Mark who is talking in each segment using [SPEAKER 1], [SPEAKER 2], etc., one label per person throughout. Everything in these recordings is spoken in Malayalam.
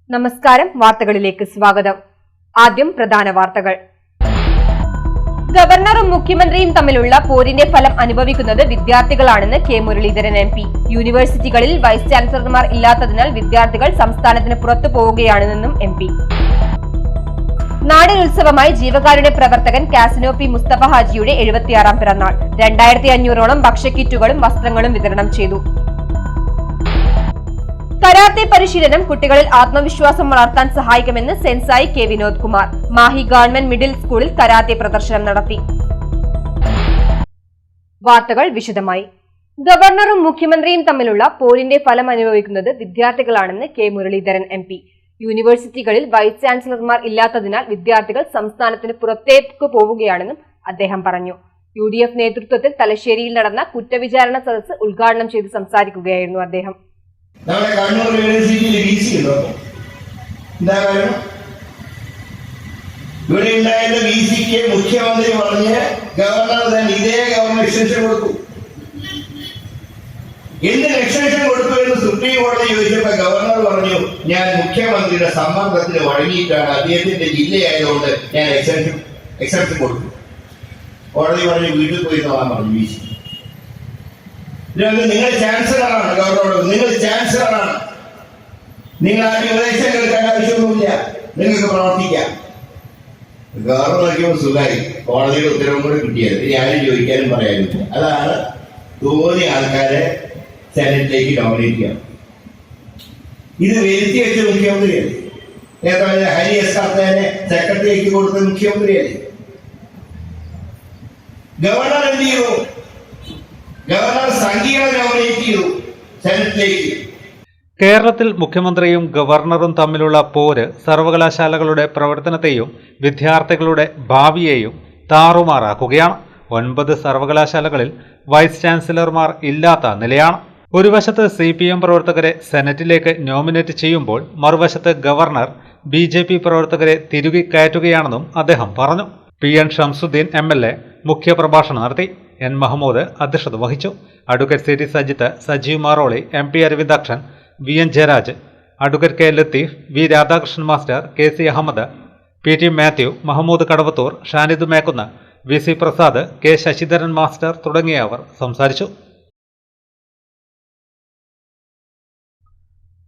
[SPEAKER 1] നമസ്കാരം, വാർത്തകളിലേക്ക് സ്വാഗതം. ആദ്യം പ്രധാന വാർത്തകൾ. ഗവർണറും മുഖ്യമന്ത്രിയും തമ്മിലുള്ള പോരിന്റെ ഫലം അനുഭവിക്കുന്നത് വിദ്യാർത്ഥികളാണെന്ന് കെ മുരളീധരൻ MP. യൂണിവേഴ്സിറ്റികളിൽ വൈസ് ചാൻസലർമാർ ഇല്ലാത്തതിനാൽ വിദ്യാർത്ഥികൾ സംസ്ഥാനത്തിന് പുറത്തു പോവുകയാണെന്നും MP. നാടിനുത്സവമായി ജീവകാരുണ്യ പ്രവർത്തകൻ കാസിനോ പി മുസ്തഫ ഹാജിയുടെ 76ാം പിറന്നാൾ. 2500ഓളം ഭക്ഷ്യക്കിറ്റുകളും വസ്ത്രങ്ങളും വിതരണം ചെയ്തു. കരാത്തെ പരിശീലനം കുട്ടികളിൽ ആത്മവിശ്വാസം വളർത്താൻ സഹായിക്കുമെന്ന് sensei K Vinod Kumar. Mahe government middle സ്കൂളിൽ കരാത്തെ പ്രദർശനം നടത്തി. വാർത്തകൾ വിശദമായി. ഗവർണറും മുഖ്യമന്ത്രിയും തമ്മിലുള്ള പോരിന്റെ ഫലം അനുഭവിക്കുന്നത് വിദ്യാർത്ഥികളാണെന്ന് കെ മുരളീധരൻ MP. യൂണിവേഴ്സിറ്റികളിൽ വൈസ് ചാൻസലർമാർ ഇല്ലാത്തതിനാൽ വിദ്യാർത്ഥികൾ സംസ്ഥാനത്തിന് പുറത്തേക്ക് പോവുകയാണെന്നും അദ്ദേഹം പറഞ്ഞു. UDF നേതൃത്വത്തിൽ തലശ്ശേരിയിൽ നടന്ന കുറ്റവിചാരണ സദസ്സ് ഉദ്ഘാടനം ചെയ്ത് സംസാരിക്കുകയായിരുന്നു അദ്ദേഹം.
[SPEAKER 2] നമ്മുടെ കണ്ണൂർ യൂണിവേഴ്സിറ്റിയിൽ VC ഉണ്ടോ? എന്താ കാര്യം? ഇവിടെ ഉണ്ടായിരുന്ന VCക്ക് മുഖ്യമന്ത്രി പറഞ്ഞ് ഗവർണർ തന്നെ ഇതേ ഗവർണർ എക്സ്റ്റൻഷൻ കൊടുത്തു. എന്തിന് എക്സ്റ്റൻഷൻ കൊടുത്തു എന്ന് സുപ്രീം കോടതി ചോദിച്ചപ്പോ ഗവർണർ പറഞ്ഞു, ഞാൻ മുഖ്യമന്ത്രിയുടെ സമ്മർദ്ദത്തിന് വഴങ്ങിയിട്ടാണ്, അദ്ദേഹത്തിന്റെ ജില്ലയായതുകൊണ്ട് ഞാൻ എക്സ്റ്റൻഷൻ കൊടുത്തു. കോടതി പറഞ്ഞു വീട്ടിൽ പോയി നോക്കാൻ പറഞ്ഞു VC. നിങ്ങൾ ചാൻസലറാണ്, ഗവർണറോട് നിങ്ങൾ ചാൻസലറാണ്, നിങ്ങൾ ആദ്യം ഉപദേശം കേൾക്കേണ്ട ആവശ്യമൊന്നുമില്ല, നിങ്ങൾക്ക് പ്രവർത്തിക്കാം. ഗവർണർ നോക്കിയപ്പോൾ സുഖമായി, കോടതിയുടെ ഉത്തരവും കൂടെ കിട്ടിയത് ഇനി ആരും ചോദിക്കാനും പറയാനില്ല. അതാണ് തോന്നിയ ആൾക്കാരെ സെനറ്റിലേക്ക് നോമിനേറ്റ് ചെയ്യാം. ഇത് വരുത്തി വെച്ച മുഖ്യമന്ത്രിയല്ലേ? നേരത്തെ ഹരി എസ് കർത്തേനെ സെക്രട്ടറിക്ക് കൊടുത്ത മുഖ്യമന്ത്രിയല്ലേ? ഗവർണർ എന്ത് ചെയ്തു? ഗവർണർ സംഘീയത നോമിനേറ്റ് ചെയ്തു സെനറ്റിലേക്ക്.
[SPEAKER 3] കേരളത്തിൽ മുഖ്യമന്ത്രിയും ഗവർണറും തമ്മിലുള്ള പോര് സർവകലാശാലകളുടെ പ്രവർത്തനത്തെയും വിദ്യാർത്ഥികളുടെ ഭാവിയെയും താറുമാറാക്കുകയാണ്. 9 സർവകലാശാലകളിൽ വൈസ് ചാൻസലർമാർ ഇല്ലാത്ത നിലയാണ്. ഒരു വശത്ത് CPM പ്രവർത്തകരെ സെനറ്റിലേക്ക് നോമിനേറ്റ് ചെയ്യുമ്പോൾ മറുവശത്ത് ഗവർണർ BJP പ്രവർത്തകരെ തിരുകി കയറ്റുകയാണെന്നും അദ്ദേഹം പറഞ്ഞു. PN ഷംസുദ്ദീൻ MLA മുഖ്യപ്രഭാഷണം നടത്തി. N മഹമ്മൂദ് അധ്യക്ഷത വഹിച്ചു. Advocate CT Sajith, Sajeev Maroli, MP Aravindakshan, VN Jayaraj, advocate K Latheef, V Radhakrishnan master, KC Ahmed, PT Mathew, Mahmood Kadavathur, Shanid Mekkunna, VC Prasad, K Sasidharan master തുടങ്ങിയവർ സംസാരിച്ചു.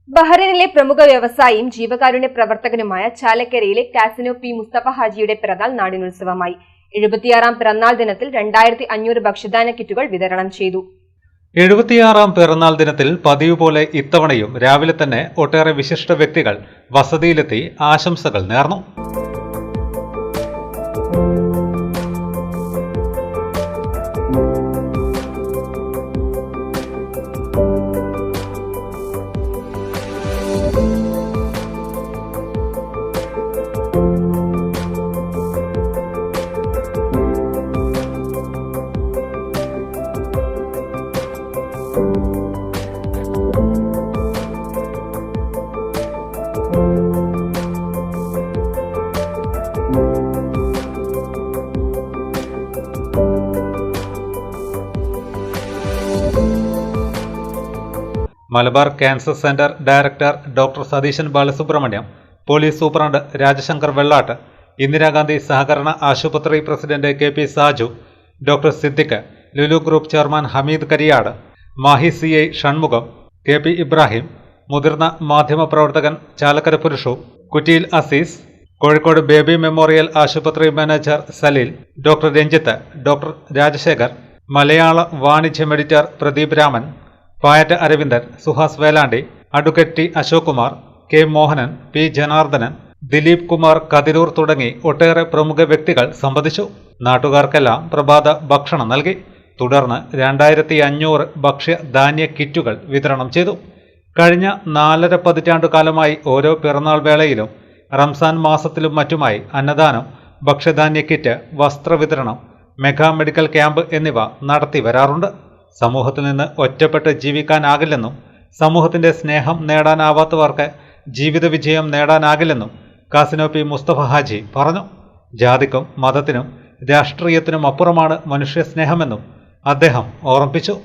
[SPEAKER 1] ബഹ്റൈനിലെ പ്രമുഖ വ്യവസായിയും ജീവകാരുണ്യ പ്രവർത്തകനുമായ ചാലക്കരയിലെ കാസിനോ പി മുസ്തഫ ഹാജിയുടെ പിറന്നാൾ നാടിനുത്സവമായി. 76ാം പിറന്നാൾ ദിനത്തിൽ 2500 ഭക്ഷ്യധാന്യ കിറ്റുകൾ വിതരണം ചെയ്തു.
[SPEAKER 3] 76ാം പിറന്നാൾ ദിനത്തിൽ പതിവ് പോലെ ഇത്തവണയും രാവിലെ തന്നെ ഒട്ടേറെ വിശിഷ്ട വ്യക്തികൾ വസതിയിലെത്തി ആശംസകൾ നേർന്നു. Malabar cancer centre director doctor Satheesan Balasubramaniam, police superintendent Rajasankar Vellat, Indira Gandhi സഹകരണ ആശുപത്രി president KP Saju, doctor Siddique, Lulu group chairman Hameed Kariyad, Mahe CI Shanmugham, KP Ibrahim, മുതിർന്ന മാധ്യമപ്രവർത്തകൻ ചാലക്കര പുരുഷു, കുറ്റിയിൽ അസീസ്, കോഴിക്കോട് ബേബി മെമ്മോറിയൽ ആശുപത്രി manager Saleel, doctor Ranjith, doctor Rajasekhar, Malayala Vanijyam editor Pradeep Raman, Payat Aravindan, Suhas Velandi, advocate T Ashok Kumar, K Mohanan, P Janardhanan, Dileep Kumar Kathirur തുടങ്ങി ഒട്ടേറെ പ്രമുഖ വ്യക്തികൾ സംബന്ധിച്ചു. നാട്ടുകാർക്കെല്ലാം പ്രഭാത ഭക്ഷണം നൽകി. തുടർന്ന് 2500 ഭക്ഷ്യധാന്യ കിറ്റുകൾ വിതരണം ചെയ്തു. കഴിഞ്ഞ 4.5 പതിറ്റാണ്ടുകാലമായി ഓരോ പിറന്നാൾ വേളയിലും റംസാൻ മാസത്തിലും മറ്റുമായി അന്നദാനം, ഭക്ഷ്യധാന്യ കിറ്റ്, വസ്ത്രവിതരണം, മെഗാ മെഡിക്കൽ ക്യാമ്പ് എന്നിവ നടത്തി വരാറുണ്ട്. സമൂഹത്തിൽ നിന്ന് ഒറ്റപ്പെട്ട് ജീവിക്കാനാകില്ലെന്നും സമൂഹത്തിന്റെ സ്നേഹം നേടാനാവാത്തവർക്ക് ജീവിത വിജയം നേടാനാകില്ലെന്നും കാസിനോ പി മുസ്തഫ ഹാജി പറഞ്ഞു. ജാതിക്കും മതത്തിനും രാഷ്ട്രീയത്തിനും അപ്പുറമാണ് മനുഷ്യ സ്നേഹമെന്നും അദ്ദേഹം ഓർമ്മിപ്പിച്ചു.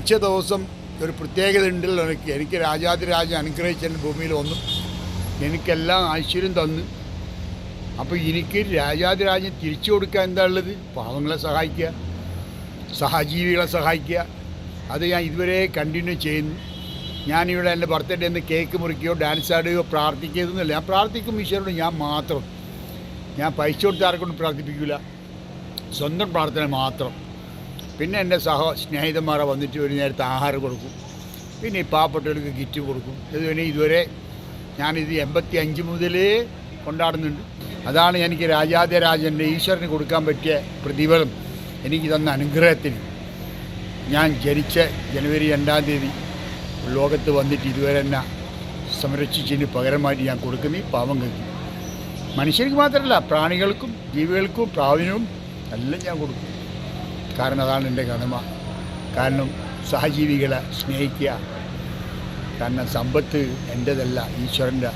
[SPEAKER 4] ജനിച്ച ദിവസം ഒരു പ്രത്യേകത ഉണ്ടല്ലോ എനിക്ക് രാജാതിരാജൻ അനുഗ്രഹിച്ചതിൻ്റെ ഭൂമിയിലൊന്നും എനിക്കെല്ലാം ഐശ്വര്യം തന്നു. അപ്പോൾ എനിക്ക് രാജാതിരാജൻ തിരിച്ചു കൊടുക്കാൻ എന്താ ഉള്ളത്? പാവങ്ങളെ സഹായിക്കുക, സഹജീവികളെ സഹായിക്കുക. അത് ഞാൻ ഇതുവരെ കണ്ടിന്യൂ ചെയ്യുന്നു. ഞാനിവിടെ എൻ്റെ ബർത്ത്ഡേ എന്ന് കേക്ക് മുറിക്കുകയോ ഡാൻസ് ആടുകയോ പ്രാർത്ഥിക്കുകയൊന്നുമില്ല. ഞാൻ പ്രാർത്ഥിക്കും ഈശ്വരനോട്, ഞാൻ മാത്രം. ഞാൻ പൈസ കൊടുത്ത് ആരെക്കൊണ്ടും പ്രാർത്ഥിപ്പിക്കില്ല, സ്വന്തം പ്രാർത്ഥന മാത്രം. പിന്നെ എൻ്റെ സ്നേഹിതന്മാരെ വന്നിട്ട് ഒരു നേരത്തെ ആഹാരം കൊടുക്കും, പിന്നെ ഈ പാവപ്പെട്ടവർക്ക് കിറ്റ് കൊടുക്കും. ഇതുവരെ ഞാനിത് 85 മുതലേ കൊണ്ടാടുന്നുണ്ട്. അതാണ് എനിക്ക് രാജാതിരാജൻ്റെ ഈശ്വരന് കൊടുക്കാൻ പറ്റിയ പ്രതിഫലം, എനിക്ക് തന്ന അനുഗ്രഹത്തിന്. ഞാൻ ജനിച്ച ജനുവരി 2-ാം തീയതി ലോകത്ത് വന്നിട്ട് ഇതുവരെ എന്നെ സംരക്ഷിച്ചതിന് പകരമായിട്ട് ഞാൻ കൊടുക്കുന്ന ഈ പാവങ്ങൾക്ക്, മനുഷ്യർക്ക് മാത്രമല്ല പ്രാണികൾക്കും ജീവികൾക്കും പ്രാവിനും എല്ലാം ഞാൻ കൊടുക്കും. കാരണം അതാണ് എൻ്റെ കടമ. കാരണം സഹജീവികളെ സ്നേഹിക്കുക. കാരണം സമ്പത്ത് എൻ്റേതല്ല, ഈശ്വരൻ്റെ.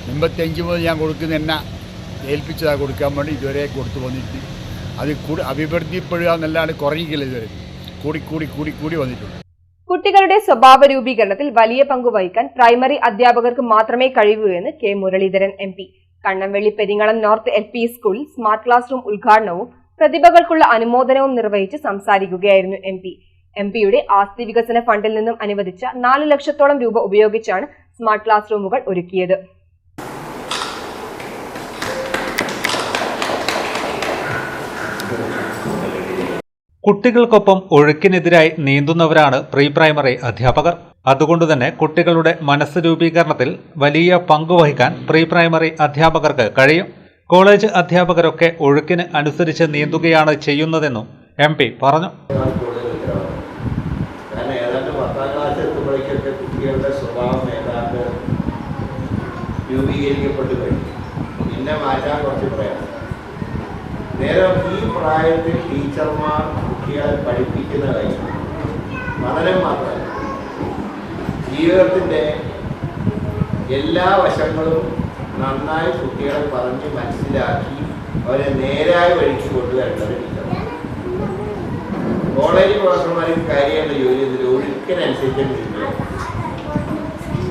[SPEAKER 4] 85 മുതൽ ഞാൻ കൊടുക്കുന്ന എന്നെ ഏൽപ്പിച്ചതാണ് കൊടുക്കാൻ വേണ്ടി ഇതുവരെ കൊടുത്തു വന്നിട്ട് അത് അഭിവൃദ്ധിപ്പെടുക എന്നല്ലാണ്ട് കുറയിക്കില്ല. ഇതുവരെ കൂടി വന്നിട്ടുണ്ട്.
[SPEAKER 1] കുട്ടികളുടെ സ്വഭാവ രൂപീകരണത്തിൽ വലിയ പങ്ക് വഹിക്കാൻ പ്രൈമറി അധ്യാപകർക്ക് മാത്രമേ കഴിയൂ എന്ന് K Muraleedharan MP Kannamvelli Peringalam north LP സ്കൂളിൽ സ്മാർട്ട് ക്ലാസ് റൂം ഉദ്ഘാടനവും പ്രതിഭകൾക്കുള്ള അനുമോദനവും നിർവഹിച്ച് സംസാരിക്കുകയായിരുന്നു MP-യുടെ ആസ്തി വികസന ഫണ്ടിൽ നിന്നും അനുവദിച്ച 4 ലക്ഷത്തോളം രൂപ ഉപയോഗിച്ചാണ് സ്മാർട്ട് ക്ലാസ് റൂമുകൾ ഒരുക്കിയത്.
[SPEAKER 3] കുട്ടികൾക്കൊപ്പം ഒഴുക്കിനെതിരായി നീന്തുന്നവരാണ് പ്രീ പ്രൈമറി അധ്യാപകർ. അതുകൊണ്ടുതന്നെ കുട്ടികളുടെ മനസ്സ് രൂപീകരണത്തിൽ വലിയ പങ്ക് വഹിക്കാൻ പ്രീ പ്രൈമറി അധ്യാപകർക്ക് കഴിയും. കോളേജ് അധ്യാപകരൊക്കെ ഒഴുക്കിന് അനുസരിച്ച് നീന്തുകയാണ് ചെയ്യുന്നതെന്നും MP പറഞ്ഞു.
[SPEAKER 2] കുട്ടികളുടെ സ്വഭാവം ഏതാണ്ട് രൂപീകരിക്കപ്പെട്ടു കഴിഞ്ഞു. പിന്നെ മാറ്റാൻ കുറച്ച് പ്രയാസം. നേരെ ഈ പ്രായത്തിൽ ടീച്ചർമാർ കുട്ടികളെ പഠിപ്പിക്കുന്ന കാര്യം പഠനം മാത്രമല്ല, ജീവിതത്തിൻ്റെ എല്ലാ വശങ്ങളും നന്നായി കുട്ടികളെ പറഞ്ഞ് മനസ്സിലാക്കി അവരെ നേരായ വഴിക്ക് കൊണ്ടുവരേണ്ടത് ടീച്ചർമാർ. കോളേജ് പ്രൊഫസർമാർക്ക് കാര്യമായിട്ട് ജോലി ചെയ്തിട്ട് ഒഴുക്കിനനുസരിച്ച് ചെയ്യുക.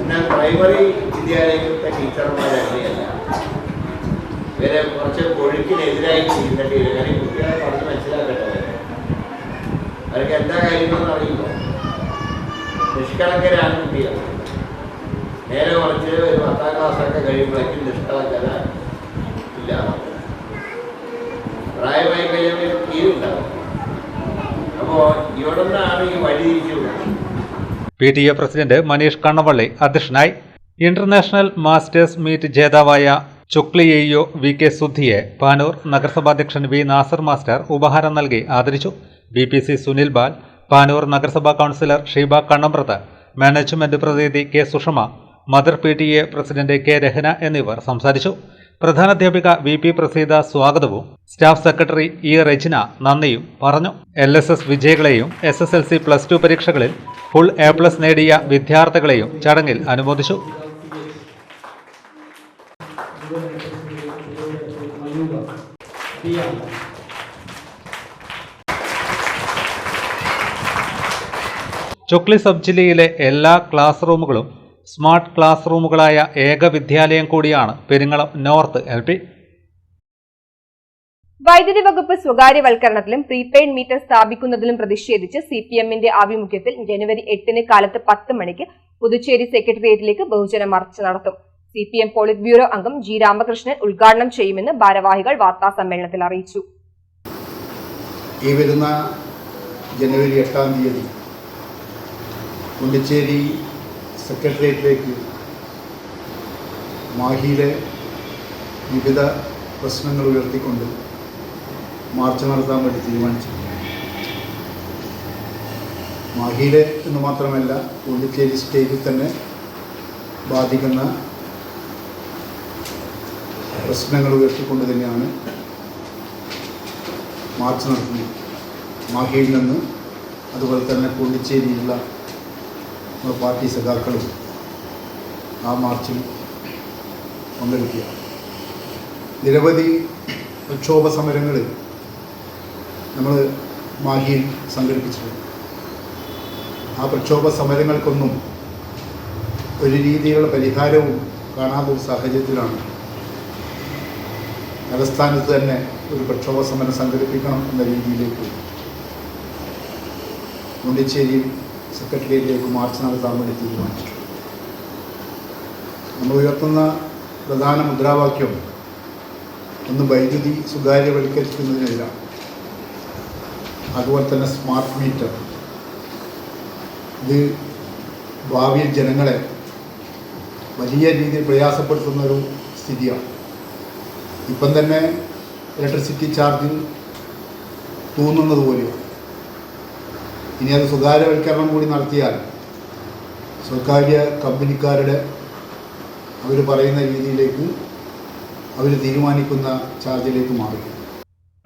[SPEAKER 2] എന്നാൽ പ്രൈമറി വിദ്യാലയങ്ങളിലത്തെ ടീച്ചർമാരങ്ങനെയല്ല. ഇവരെ കുറച്ച് ഒഴുക്കിനെതിരായി ചെയ്യേണ്ടി വരും. കാരണം കുട്ടികളെ പറഞ്ഞ് മനസ്സിലാക്കട്ടെ, അവർക്ക് എന്താ കാര്യങ്ങളെന്ന് അറിയില്ല. നിഷ്കളങ്കരാണ് കുട്ടികൾ. നേരെ കുറച്ച് ഒരു 10-ാം ക്ലാസ്സൊക്കെ കഴിയുമ്പോഴേക്കും നിഷ്കളങ്കത ഇല്ല. പ്രായമായി കഴിയുമ്പോൾ തീരുണ്ടാവും. അപ്പോൾ ഇവിടെ നിന്നാണ് ഈ വഴി തിരിച്ചു.
[SPEAKER 3] PTA പ്രസിഡന്റ് മനീഷ് കണ്ണവള്ളി അധ്യക്ഷനായി. ഇന്റർനാഷണൽ മാസ്റ്റേഴ്സ് മീറ്റ് ജേതാവായ ചുക്ലിയെയ്യോ VK സുദ്ധിയെ പാനൂർ നഗരസഭാധ്യക്ഷൻ V നാസർ മാസ്റ്റർ ഉപഹാരം നൽകി ആദരിച്ചു. BPC സുനിൽ ബാൽ, പാനൂർ നഗരസഭാ കൗൺസിലർ ഷീബ കണ്ണമ്പ്രത്ത്, മാനേജ്മെന്റ് പ്രതിനിധി K Sushama, mother PTA president K Rahana എന്നിവർ സംസാരിച്ചു. പ്രധാനാധ്യാപിക VP പ്രസീത സ്വാഗതവും സ്റ്റാഫ് സെക്രട്ടറി E റെജിന നന്ദിയും പറഞ്ഞു. LSS വിജയികളെയും SSLC+2 പരീക്ഷകളിൽ ഫുൾ A+ നേടിയ വിദ്യാർത്ഥികളെയും ചടങ്ങിൽ അനുമോദിച്ചു. ചുക്ലി സബ് ജില്ലയിലെ എല്ലാ ക്ലാസ് റൂമുകളും സ്മാർട്ട് ക്ലാസ് റൂമുകളായ ഏക വിദ്യാലയം കൂടിയാണ് പെരിങ്ങളം നോർത്ത് LP.
[SPEAKER 1] വൈദ്യുതി വകുപ്പ് സ്വകാര്യവൽക്കരണത്തിലും പ്രീപെയ്ഡ് മീറ്റർ സ്ഥാപിക്കുന്നതിലും പ്രതിഷേധിച്ച് CPM-ന്റെ ആഭിമുഖ്യത്തിൽ ജനുവരി 8-ന് കാലത്ത് 10 മണിക്ക് പുതുച്ചേരി സെക്രട്ടേറിയറ്റിലേക്ക് ബഹുജന മാർച്ച് നടത്തും. CPM പോളിറ്റ് ബ്യൂറോ അംഗം G രാമകൃഷ്ണൻ ഉദ്ഘാടനം ചെയ്യുമെന്ന് ഭാരവാഹികൾ വാർത്താ സമ്മേളനത്തിൽ അറിയിച്ചു.
[SPEAKER 5] ഈ വരുന്ന ജനുവരി 8-ാം തീയതി പുതുച്ചേരി സെക്രട്ടേറിയറ്റിലേക്ക് മാഹിയിലെ വിവിധ പ്രശ്നങ്ങൾ ഉയർത്തിക്കൊണ്ട് മാർച്ച് നടത്താൻ വേണ്ടി തീരുമാനിച്ചു. മാഹിയിലെ എന്ന് മാത്രമല്ല പുതുച്ചേരി സ്റ്റേറ്റിൽ തന്നെ ബാധിക്കുന്ന പ്രശ്നങ്ങൾ ഉയർത്തിക്കൊണ്ട് തന്നെയാണ് മാർച്ച് നടത്തുന്നത്. മാഹിയിൽ നിന്ന് അതുപോലെ തന്നെ പുതുച്ചേരിയിലുള്ള പാർട്ടി സഖാക്കളും ആ മാർച്ചിൽ പങ്കെടുക്കുക. നിരവധി പ്രക്ഷോഭ സമരങ്ങൾ നമ്മൾ മാഹിയിൽ സംഘടിപ്പിച്ചിട്ടുണ്ട്. ആ പ്രക്ഷോഭ സമരങ്ങൾക്കൊന്നും ഒരു രീതിയിലുള്ള പരിഹാരവും കാണാത്ത ഒരു സാഹചര്യത്തിലാണ് തലസ്ഥാനത്ത് തന്നെ ഒരു പ്രക്ഷോഭ സമരം സംഘടിപ്പിക്കണം എന്ന രീതിയിലേക്ക് പോണ്ടിച്ചേരിയിൽ സെക്രട്ടേറിയറ്റിലേക്ക് മാർച്ച് നടത്താൻ വേണ്ടി തീരുമാനിച്ചു. നമ്മൾ ഉയർത്തുന്ന പ്രധാന മുദ്രാവാക്യം ഒന്ന് വൈദ്യുതി സ്വകാര്യവൽക്കരിക്കുന്നതിനെതിരാണ്. അതുപോലെ തന്നെ സ്മാർട്ട് മീറ്റർ, ഇത് ഭാവിയിൽ ജനങ്ങളെ വലിയ രീതിയിൽ പ്രയാസപ്പെടുത്തുന്ന ഒരു സ്ഥിതിയാണ്. ഇപ്പം തന്നെ ഇലക്ട്രിസിറ്റി ചാർജിൽ തോന്നുന്നത് പോലെയാണ്. ഇനി അത് സ്വകാര്യവൽക്കരണം കൂടി നടത്തിയാൽ സ്വകാര്യ കമ്പനിക്കാരുടെ അവർ പറയുന്ന രീതിയിലേക്ക് അവർ തീരുമാനിക്കുന്ന ചാർജിലേക്ക് മാറി.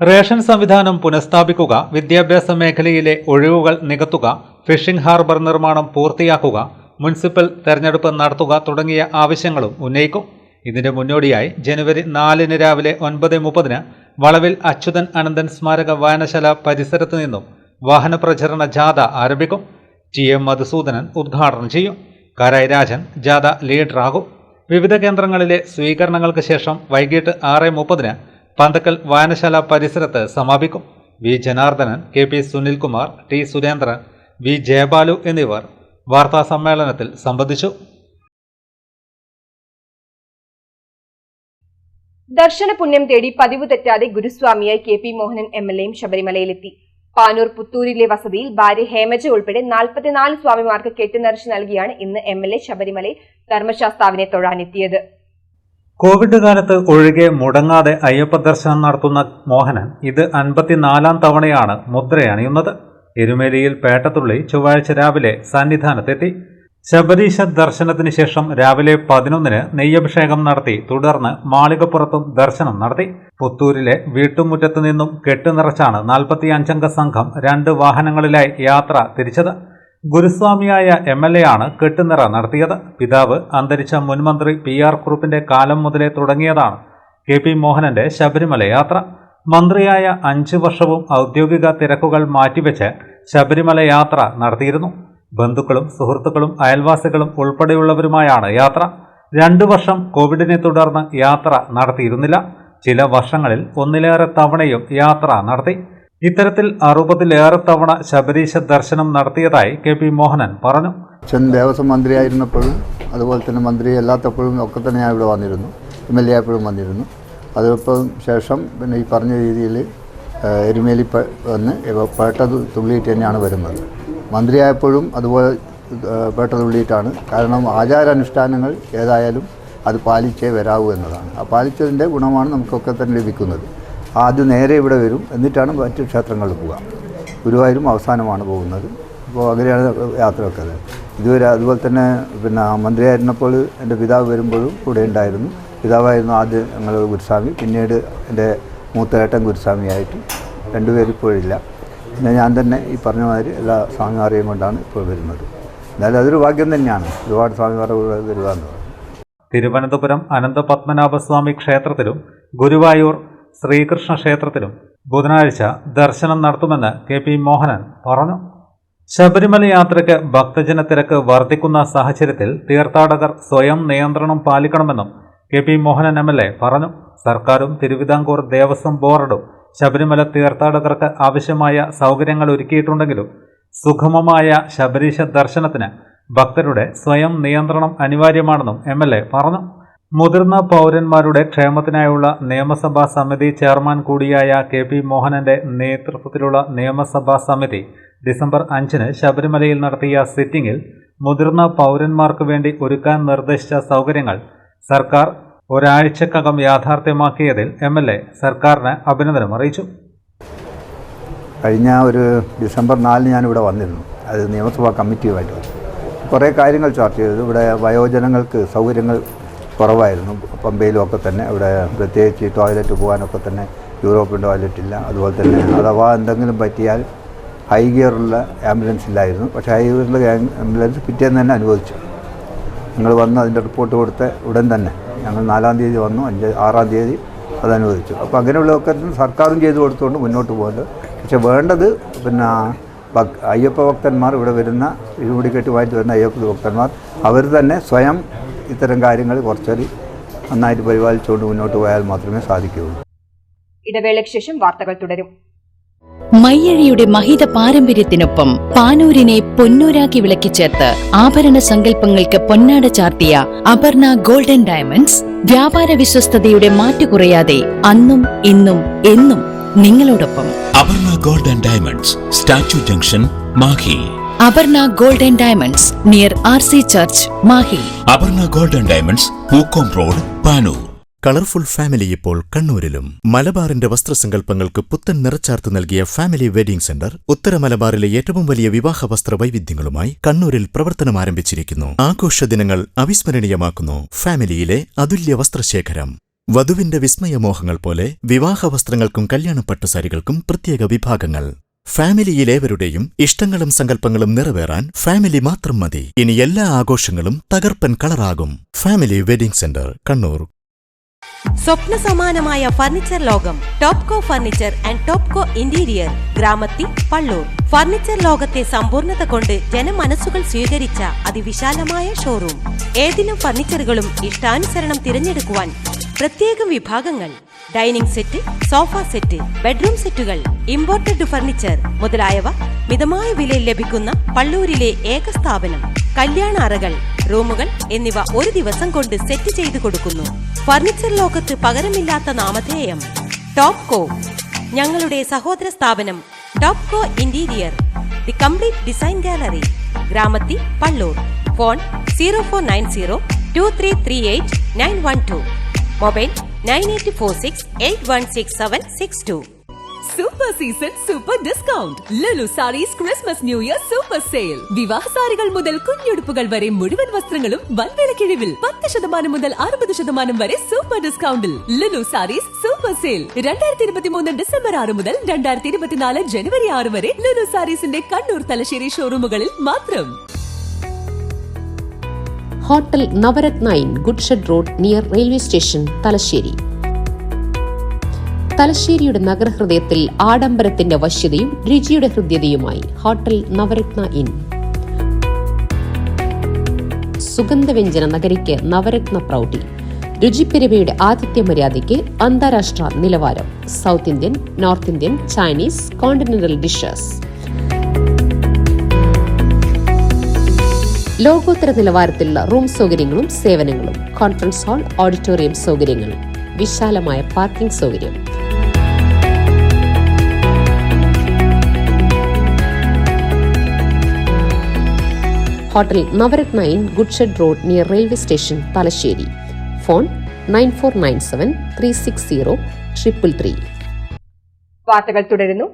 [SPEAKER 3] റേഷൻ സംവിധാനം പുനഃസ്ഥാപിക്കുക, വിദ്യാഭ്യാസ മേഖലയിലെ ഒഴിവുകൾ നികത്തുക, ഫിഷിംഗ് ഹാർബർ നിർമ്മാണം പൂർത്തിയാക്കുക, മുനിസിപ്പൽ തെരഞ്ഞെടുപ്പ് നടത്തുക തുടങ്ങിയ ആവശ്യങ്ങളും ഉന്നയിക്കും. ഇതിന്റെ മുന്നോടിയായി ജനുവരി 4 രാവിലെ 9:30 വളവിൽ അച്യുതൻ അനന്തൻ സ്മാരക വായനശാല പരിസരത്ത് നിന്നും വാഹന പ്രചരണ ജാഥ ആരംഭിക്കും. TM മധുസൂദനൻ ഉദ്ഘാടനം ചെയ്യും. കാരായി രാജൻ ജാഥ ലീഡറാകും. വിവിധ കേന്ദ്രങ്ങളിലെ സ്വീകരണങ്ങൾക്ക് ശേഷം വൈകിട്ട് 6:30 പന്തക്കൽ വായനശാല പരിസരത്ത് സമാപിക്കും. V Janardhanan, KP Sunilkumar, T Surendran, V Jayabalu എന്നിവർ വാർത്താ സമ്മേളനത്തിൽ സംബന്ധിച്ചു.
[SPEAKER 1] ദർശന പുണ്യം തേടി പതിവ് തെറ്റാതെ ഗുരുസ്വാമിയായി KP മോഹനൻ MLAയും ശബരിമലയിലെത്തി. പാനൂർ പുത്തൂരിലെ വസതിയിൽ ഭാര്യ ഹേമജ ഉൾപ്പെടെ 44 സ്വാമിമാർക്ക് കെട്ടുനിറച്ച് നൽകിയാണ് ഇന്ന് MLA ശബരിമലയിൽ ധർമ്മശാസ്താവിനെ തൊഴാനെത്തിയത്.
[SPEAKER 3] കോവിഡ് കാലത്ത് ഒഴികെ മുടങ്ങാതെ അയ്യപ്പ ദർശനം നടത്തുന്ന മോഹനൻ ഇത് 54ാം തവണയാണ് മുദ്രയണിയുന്നത്. എരുമേലിയിൽ പേട്ടത്തുള്ളി ചൊവ്വാഴ്ച രാവിലെ സന്നിധാനത്തെത്തി. ശബരീശ ദർശനത്തിന് ശേഷം രാവിലെ 11-ന് നെയ്യഭിഷേകം നടത്തി തുടർന്ന് മാളികപ്പുറത്തും ദർശനം നടത്തി. പുത്തൂരിലെ വീട്ടുമുറ്റത്തു നിന്നും കെട്ടുനിറച്ചാണ് 45-അംഗ സംഘം 2 വാഹനങ്ങളിലായി യാത്ര തിരിച്ചത്. ഗുരുസ്വാമിയായ MLA ആണ് കെട്ടുനിറ നടത്തിയത്. പിതാവ് അന്തരിച്ച മുൻമന്ത്രി PR കുറുപ്പിന്റെ കാലം മുതലേ തുടങ്ങിയതാണ് KP മോഹനന്റെ ശബരിമല യാത്ര. മന്ത്രിയായ 5 വർഷവും ഔദ്യോഗിക തിരക്കുകൾ മാറ്റിവെച്ച് ശബരിമല യാത്ര നടത്തിയിരുന്നു. ബന്ധുക്കളും സുഹൃത്തുക്കളും അയൽവാസികളും ഉൾപ്പെടെയുള്ളവരുമായാണ് യാത്ര. 2 വർഷം കോവിഡിനെ തുടർന്ന് യാത്ര നടത്തിയിരുന്നില്ല. ചില വർഷങ്ങളിൽ 1-ലേറെ തവണയും യാത്ര നടത്തി. ഇത്തരത്തിൽ 60-ലേറെ തവണ ശബരീശ ദർശനം നടത്തിയതായി KP മോഹനൻ പറഞ്ഞു.
[SPEAKER 6] അച്ഛൻ ദേവസ്വം മന്ത്രിയായിരുന്നപ്പോഴും അതുപോലെ തന്നെ മന്ത്രി അല്ലാത്തപ്പോഴും ഒക്കെ തന്നെ ഞാൻ ഇവിടെ വന്നിരുന്നു. MLA ആയപ്പോഴും വന്നിരുന്നു. അതിപ്പം ശേഷം പിന്നെ ഈ പറഞ്ഞ രീതിയിൽ എരുമേലി വന്ന് പേട്ട തുള്ളിയിട്ട് തന്നെയാണ് വരുന്നത്. മന്ത്രിയായപ്പോഴും അതുപോലെ പേട്ട തുള്ളിയിട്ടാണ്. കാരണം ആചാരാനുഷ്ഠാനങ്ങൾ ഏതായാലും അത് പാലിച്ചേ വരാവൂ എന്നതാണ്. ആ പാലിച്ചതിൻ്റെ ഗുണമാണ് നമുക്കൊക്കെ തന്നെ ലഭിക്കുന്നത്. ആദ്യം നേരെ ഇവിടെ വരും, എന്നിട്ടാണ് മറ്റു ക്ഷേത്രങ്ങളിൽ പോവുക. ഗുരുവായൂരും അവസാനമാണ് പോകുന്നത്. അപ്പോൾ അങ്ങനെയാണ് യാത്രയൊക്കെ. ഇതുവരെ അതുപോലെ തന്നെ പിന്നെ മന്ത്രിയായിരുന്നപ്പോൾ എൻ്റെ പിതാവ് വരുമ്പോഴും കൂടെ ഉണ്ടായിരുന്നു. പിതാവായിരുന്നു ആദ്യം ഞങ്ങൾ ഗുരുസ്വാമി, പിന്നീട് എൻ്റെ മൂത്തേട്ടൻ ഗുരുസ്വാമിയായിട്ട്. 2 പേരും ഇപ്പോഴില്ല. പിന്നെ ഞാൻ തന്നെ ഈ പറഞ്ഞ മാതിരി എല്ലാ സ്വാമിമാരെയും കൊണ്ടാണ് ഇപ്പോൾ വരുന്നത്. എന്നാലും അതൊരു ഭാഗ്യം തന്നെയാണ്, ഒരുപാട് സ്വാമിമാരെ വരിക എന്നുള്ളത്.
[SPEAKER 3] തിരുവനന്തപുരം അനന്തപത്മനാഭസ്വാമി ക്ഷേത്രത്തിലും ഗുരുവായൂർ ശ്രീകൃഷ്ണ ക്ഷേത്രത്തിലും ബുധനാഴ്ച ദർശനം നടത്തുമെന്ന് KP മോഹനൻ പറഞ്ഞു. ശബരിമല യാത്രയ്ക്ക് ഭക്തജന തിരക്ക് വർദ്ധിക്കുന്ന സാഹചര്യത്തിൽ തീർത്ഥാടകർ സ്വയം നിയന്ത്രണം പാലിക്കണമെന്നും KP മോഹനൻ MLA പറഞ്ഞു. സർക്കാരും തിരുവിതാംകൂർ ദേവസ്വം ബോർഡും ശബരിമല തീർത്ഥാടകർക്ക് ആവശ്യമായ സൗകര്യങ്ങൾ ഒരുക്കിയിട്ടുണ്ടെങ്കിലും സുഗമമായ ശബരീശ ദർശനത്തിന് ഭക്തരുടെ സ്വയം നിയന്ത്രണം അനിവാര്യമാണെന്നും MLA പറഞ്ഞു. മുതിർന്ന പൗരന്മാരുടെ ക്ഷേമത്തിനായുള്ള നിയമസഭാ സമിതി ചെയർമാൻ കൂടിയായ KP മോഹനന്റെ നേതൃത്വത്തിലുള്ള നിയമസഭാ സമിതി ഡിസംബർ 5-ന് ശബരിമലയിൽ നടത്തിയ സിറ്റിംഗിൽ മുതിർന്ന പൗരന്മാർക്ക് വേണ്ടി ഒരുക്കാൻ നിർദ്ദേശിച്ച സൗകര്യങ്ങൾ സർക്കാർ ഒരാഴ്ചക്കകം യാഥാർത്ഥ്യമാക്കിയതിൽ MLA സർക്കാരിന് അഭിനന്ദനം അറിയിച്ചു.
[SPEAKER 6] കഴിഞ്ഞ ഒരു ഡിസംബർ 4-ന് ഞാനിവിടെ വന്നിരുന്നു. അത് നിയമസഭാ കമ്മിറ്റിയുമായിട്ട് വന്നു. കുറേ കാര്യങ്ങൾ ചർച്ച ചെയ്തു. ഇവിടെ വയോജനങ്ങൾക്ക് സൗകര്യങ്ങൾ കുറവായിരുന്നു. പമ്പയിലും ഒക്കെ തന്നെ ഇവിടെ പ്രത്യേകിച്ച് ടോയ്ലറ്റ് പോകാനൊക്കെ തന്നെ യൂറോപ്യൻ ടോയ്ലറ്റ് ഇല്ല. അതുപോലെ തന്നെ അഥവാ എന്തെങ്കിലും പറ്റിയാൽ ഹൈ ഗിയറുള്ള ആംബുലൻസ് ഇല്ലായിരുന്നു. പക്ഷേ ഹൈ ഗിയറുള്ള ആംബുലൻസ് പിറ്റേന്ന് തന്നെ അനുവദിച്ചു. ഞങ്ങൾ വന്ന് അതിൻ്റെ റിപ്പോർട്ട് കൊടുത്ത ഉടൻ തന്നെ ഞങ്ങൾ 4-ാം തീയതി വന്നു, 6-ാം തീയതി അത് അനുവദിച്ചു. അപ്പോൾ അങ്ങനെയുള്ളതൊക്കെ സർക്കാരും ചെയ്തു കൊടുത്തുകൊണ്ട് മുന്നോട്ട് പോകുന്നത്. പക്ഷേ വേണ്ടത് പിന്നെ അയ്യപ്പ ഭക്തന്മാർ ഇവിടെ വരുന്ന ഇരുമുടിക്കെട്ടുമായിട്ട് വരുന്ന അയ്യപ്പ ഭക്തന്മാർ അവർ തന്നെ സ്വയം ഇത്തരം കാര്യങ്ങൾ കുറച്ചൊരു നന്നായിട്ട് പരിപാലിച്ചുകൊണ്ട് മുന്നോട്ട് പോയാൽ മാത്രമേ സാധിക്കുകയുള്ളൂ.
[SPEAKER 1] ഇടവേളയ്ക്ക് ശേഷം വാർത്തകൾ തുടരും.
[SPEAKER 7] മയ്യഴിയുടെ മഹിത പാരമ്പര്യത്തിനൊപ്പം പാനൂരിനെ പൊന്നൂരാക്കി വിളക്കിച്ചേർത്ത് ആഭരണ സങ്കല്പങ്ങൾക്ക് പൊന്നാട ചാർത്തിയ അപർണ ഗോൾഡൻ ഡയമണ്ട്സ് വ്യാപാര വിശ്വസ്തതയുടെ മാറ്റുകുറയാതെ അന്നും ഇന്നും എന്നും നിങ്ങളോടൊപ്പം.
[SPEAKER 8] Aparna golden diamonds, statue junction, Mahe.
[SPEAKER 7] Aparna golden diamonds near RC church, Mahe.
[SPEAKER 8] Aparna golden diamonds, Pookkom road, Panoor. Colourful family ഇപ്പോൾ കണ്ണൂരിലും. മലബാറിന്റെ വസ്ത്രസങ്കല്പങ്ങൾക്ക് പുത്തൻ നിറച്ചാർത്ത് നൽകിയ ഫാമിലി വെഡിംഗ് സെന്റർ ഉത്തര മലബാറിലെ ഏറ്റവും വലിയ വിവാഹ വസ്ത്ര വൈവിധ്യങ്ങളുമായി കണ്ണൂരിൽ പ്രവർത്തനം ആരംഭിച്ചിരിക്കുന്നു. ആഘോഷ ദിനങ്ങൾ അവിസ്മരണീയമാക്കുന്നു ഫാമിലിയിലെ അതുല്യ വസ്ത്രശേഖരം. വധുവിന്റെ വിസ്മയമോഹങ്ങൾ പോലെ വിവാഹ വസ്ത്രങ്ങൾക്കും കല്യാണപ്പട്ടു സാരികൾക്കും പ്രത്യേക വിഭാഗങ്ങൾ. ഫാമിലിയിലേവരുടെയും ഇഷ്ടങ്ങളും സങ്കല്പങ്ങളും നിറവേറാൻ ഫാമിലി മാത്രം മതി. ഇനി എല്ലാ ആഘോഷങ്ങളും തകർപ്പൻ കളറാകും. Family wedding centre, Kannur.
[SPEAKER 9] സ്വപ്ന സമാനമായ ഫർണിച്ചർ ലോകം Topco furniture and Topco interior, Gramathi, Pallur. Furniture ലോകത്തെ സമ്പൂർണ്ണത കൊണ്ട് ജനമനസ്സുകൾ സ്വീകരിച്ച അതിവിശാലമായ ഷോറൂം. ഏതിനും ഫർണിച്ചറുകളും ഇഷ്ടാനുസരണം തിരഞ്ഞെടുക്കുവാൻ പ്രത്യേകം വിഭാഗങ്ങൾ. Dining set, sofa set, bedroom സെറ്റുകൾ, ഇമ്പോർട്ടഡ് ഫർണിച്ചർ മുതലായവ മിതമായ വിലയിൽ ലഭിക്കുന്ന പള്ളൂരിലെ ഏക സ്ഥാപനം. കല്യാണ അറകൾ, റൂമുകൾ എന്നിവ ഒരു ദിവസം കൊണ്ട് സെറ്റ് ചെയ്തു കൊടുക്കുന്നു. ഫർണിച്ചർ ലോകത്ത് പകരമില്ലാത്ത നാമധേയം ടോപ്കോ. ഞങ്ങളുടെ സഹോദര സ്ഥാപനം Topco interior, the complete design gallery, Gramathi, Pallur. Phone 0490 2338 912. Mobile 9846816762.
[SPEAKER 10] Super season super discount. Lulu sarees Christmas new year super sale. വിവാഹ സാരികൾ മുതൽ കുഞ്ഞുടുപ്പുകൾ വരെ മുഴുവൻ വസ്ത്രങ്ങളും വൻവില കിഴിവിൽ 10% മുതൽ 60% വരെ സൂപ്പർ ഡിസ്കൗണ്ടിൽ. Lulu sarees super sale 2023 December 6 മുതൽ 2024 ജനുവരി 6 വരെ ലുലു സാരീസിന്റെ കണ്ണൂർ, തലശ്ശേരി ഷോറൂമുകളിൽ മാത്രം.
[SPEAKER 11] Hotel Navaratna in goods shed road near railway station, Thalassery. തലശ്ശേരിയുടെ നഗരഹൃദയത്തിൽ ആഡംബരത്തിന്റെ വശ്യതയും രുചിയുടെ ഹൃദ്യതയുമായി ഹോട്ടൽ നവരത്ന ഇൻ. സുഗന്ധവ്യഞ്ജന നഗരിക്ക് നവരത്ന പ്രൗഢി. രുചിപ്പെരുമയുടെ ആതിഥ്യ മര്യാദയ്ക്ക് അന്താരാഷ്ട്ര നിലവാരം. South Indian, north Indian, Chinese, continental dishes. ലോകോത്തര നിലവാരത്തിലുള്ള റൂം സൗകര്യങ്ങളും സേവനങ്ങളും. കോൺഫറൻസ് ഹാൾ, ഓഡിറ്റോറിയം സൗകര്യങ്ങൾ, വിശാലമായ പാർക്കിംഗ് സൗകര്യം. Hotel Navaratna in goods shed road near railway station, Thalassery. Phone 9497 360 333.
[SPEAKER 1] വാർത്തകൾ തുടരുന്നു.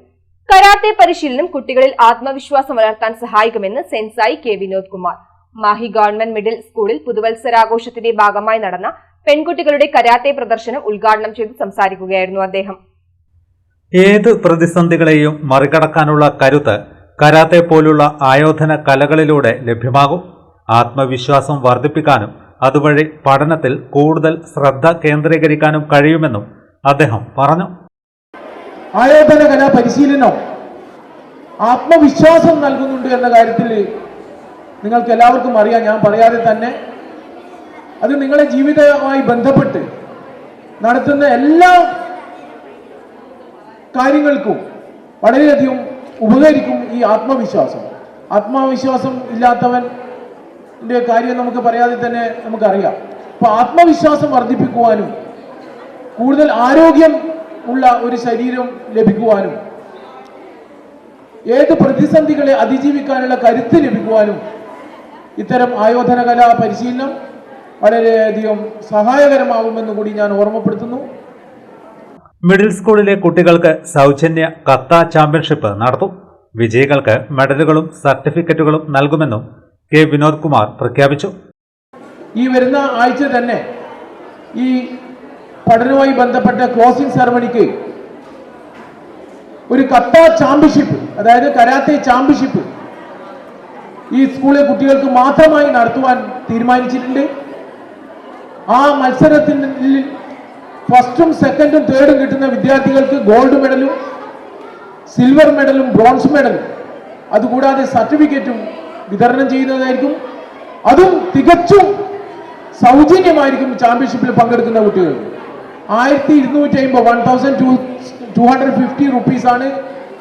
[SPEAKER 1] കരാട്ടെ പരിശീലനം കുട്ടികളിൽ ആത്മവിശ്വാസം വളർത്താൻ സഹായിക്കുമെന്ന് sensei K Vinod Kumar. Mahe government middle സ്കൂളിൽ പുതുവത്സരാഘോഷത്തിന്റെ ഭാഗമായി നടന്ന പെൺകുട്ടികളുടെ കരാട്ടെ പ്രദർശനം ഉദ്ഘാടനം ചെയ്ത് സംസാരിക്കുകയായിരുന്നു അദ്ദേഹം.
[SPEAKER 3] ഏത് പ്രതിസന്ധികളെയും മറികടക്കാനുള്ള കരുത്ത് കരാത്തെ പോലുള്ള ആയോധന കലകളിലൂടെ ലഭ്യമാകും. ആത്മവിശ്വാസം വർദ്ധിപ്പിക്കാനും അതുവഴി പഠനത്തിൽ കൂടുതൽ ശ്രദ്ധ കേന്ദ്രീകരിക്കാനും കഴിയുമെന്നും അദ്ദേഹം പറഞ്ഞു.
[SPEAKER 12] ആയോധന കലാ പരിശീലനം ആത്മവിശ്വാസം നൽകുന്നുണ്ട് എന്ന കാര്യത്തിൽ നിങ്ങൾക്ക് എല്ലാവർക്കും അറിയാം. ഞാൻ പറയാതെ തന്നെ അത് നിങ്ങളുടെ ജീവിതവുമായി ബന്ധപ്പെട്ട് നടത്തുന്ന എല്ലാ കാര്യങ്ങൾക്കും വളരെയധികം ഉപകരിക്കും ഈ ആത്മവിശ്വാസം. ആത്മവിശ്വാസം ഇല്ലാത്തവൻ്റെ കാര്യം നമുക്ക് പറയാതെ തന്നെ നമുക്കറിയാം. അപ്പോൾ ആത്മവിശ്വാസം വർദ്ധിപ്പിക്കുവാനും കൂടുതൽ ആരോഗ്യം ഉള്ള ഒരു ശരീരം ലഭിക്കുവാനും ഏത് പ്രതിസന്ധികളെ അതിജീവിക്കാനുള്ള കരുത്ത് ലഭിക്കുവാനും ഇത്തരം ആയോധന കലാ പരിശീലനം വളരെയധികം സഹായകരമാകുമെന്ന് കൂടി ഞാൻ ഓർമ്മപ്പെടുത്തുന്നു.
[SPEAKER 3] മിഡിൽ സ്കൂളിലെ കുട്ടികൾക്ക് സൗജന്യ കത്ത ചാമ്പ്യൻഷിപ്പ് നടത്തും. വിജയികൾക്ക് മെഡലുകളും സർട്ടിഫിക്കറ്റുകളും നൽകുമെന്നും കെ വിനോദ് കുമാർ പ്രഖ്യാപിച്ചു.
[SPEAKER 12] ഈ വരുന്ന ആഴ്ച തന്നെ ഈ പഠനവുമായി ബന്ധപ്പെട്ട ക്ലോസിംഗ് സെറമണിക്ക് ഒരു കത്ത ചാമ്പ്യൻഷിപ്പ്, അതായത് കരാത്തെ ചാമ്പ്യൻഷിപ്പ് ഈ സ്കൂളിലെ കുട്ടികൾക്ക് മാത്രമായി നടത്തുവാൻ തീരുമാനിച്ചിട്ടുണ്ട്. ആ മത്സരത്തിൽ ഫസ്റ്റും സെക്കൻഡും തേർഡും കിട്ടുന്ന വിദ്യാർത്ഥികൾക്ക് ഗോൾഡ് മെഡലും സിൽവർ മെഡലും ബ്രോൺസ് മെഡലും അതുകൂടാതെ സർട്ടിഫിക്കറ്റും വിതരണം ചെയ്യുന്നതായിരിക്കും. അതും തികച്ചും സൗജന്യമായിരിക്കും ചാമ്പ്യൻഷിപ്പിൽ പങ്കെടുക്കുന്ന കുട്ടികൾ. 1250 1,250 റുപ്പീസാണ്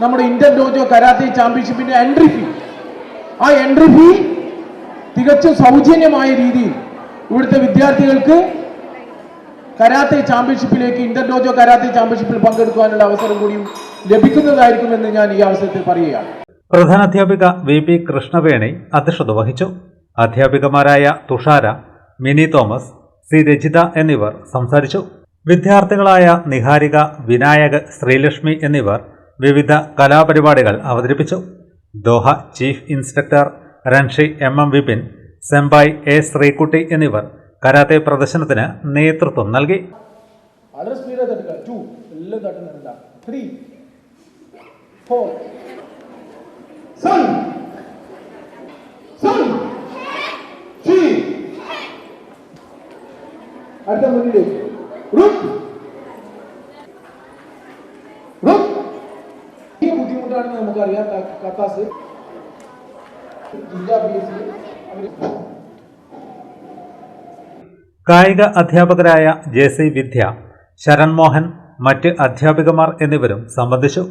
[SPEAKER 12] നമ്മുടെ ഇന്ത്യൻ ഡോജോ കരാത്തെ ചാമ്പ്യൻഷിപ്പിന്റെ എൻട്രി ഫീ. ആ എൻട്രി ഫീ തികച്ചും സൗജന്യമായ രീതിയിൽ ഇവിടുത്തെ വിദ്യാർത്ഥികൾക്ക് കരാത്തെ ചാമ്പ്യൻഷിപ്പിലേക്ക് ഇന്ത്യൻ ഡോജോ കരാത്തെ ചാമ്പ്യൻഷിപ്പിൽ പങ്കെടുക്കാനുള്ള അവസരം കൂടിയും ലഭിക്കുന്നതായിരിക്കുമെന്ന് ഞാൻ ഈ അവസരത്തിൽ പറയുകയാണ്.
[SPEAKER 3] പ്രധാനാധ്യാപിക VP കൃഷ്ണവേണി അധ്യക്ഷത വഹിച്ചു. അധ്യാപികമാരായ തുഷാര, മിനി തോമസ്, സി രജിത എന്നിവർ സംസാരിച്ചു. വിദ്യാർത്ഥികളായ നിഹാരിക, വിനായക്, ശ്രീലക്ഷ്മി എന്നിവർ വിവിധ കലാപരിപാടികൾ അവതരിപ്പിച്ചു. Doha chief inspector renshi MM Vipin, sempai A Sreekutty എന്നിവർ കരാത്തെ പ്രദർശനത്തിന് നേതൃത്വം നൽകി.
[SPEAKER 12] അടുത്ത മുന്നിലേക്ക് ബുദ്ധിമുട്ടാണെന്ന് നമുക്കറിയാം. കത്താസ് ജില്ലാ PSC
[SPEAKER 3] കായിക അധ്യാപകരായ JC വിദ്യ, ശരൺ മോഹൻ, മറ്റ് അധ്യാപികമാർ എന്നിവരും സംബന്ധിച്ചു.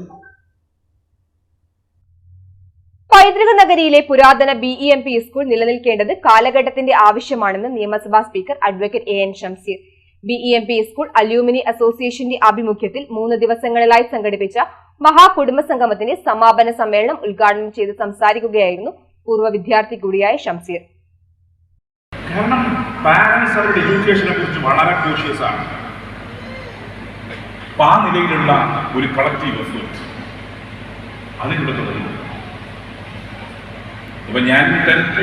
[SPEAKER 1] പൈതൃക നഗരിയിലെ പുരാതന BEMP സ്കൂൾ നിലനിൽക്കേണ്ടത് കാലഘട്ടത്തിന്റെ ആവശ്യമാണെന്ന് നിയമസഭാ speaker advocate AN Shamseer. BEMP school അലൂമിനി അസോസിയേഷന്റെ ആഭിമുഖ്യത്തിൽ 3 ദിവസങ്ങളിലായി സംഘടിപ്പിച്ച മഹാകുടുംബ സംഗമത്തിന്റെ സമാപന സമ്മേളനം ഉദ്ഘാടനം ചെയ്ത് സംസാരിക്കുകയായിരുന്നു പൂർവ്വ വിദ്യാർത്ഥി കൂടിയായ ഷംസീർ.
[SPEAKER 13] കാരണം പാരന്റ്സ് അവരുടെ എഡ്യൂക്കേഷനെ കുറിച്ച് വളരെ കോഷ്യസ് ആണ്. ആ നിലയിലുള്ള ഒരു കളക്റ്റീവ് എഫേർട്ട് അതിലൂടെ തുടങ്ങുന്നു. ഇപ്പൊ ഞാൻ 10th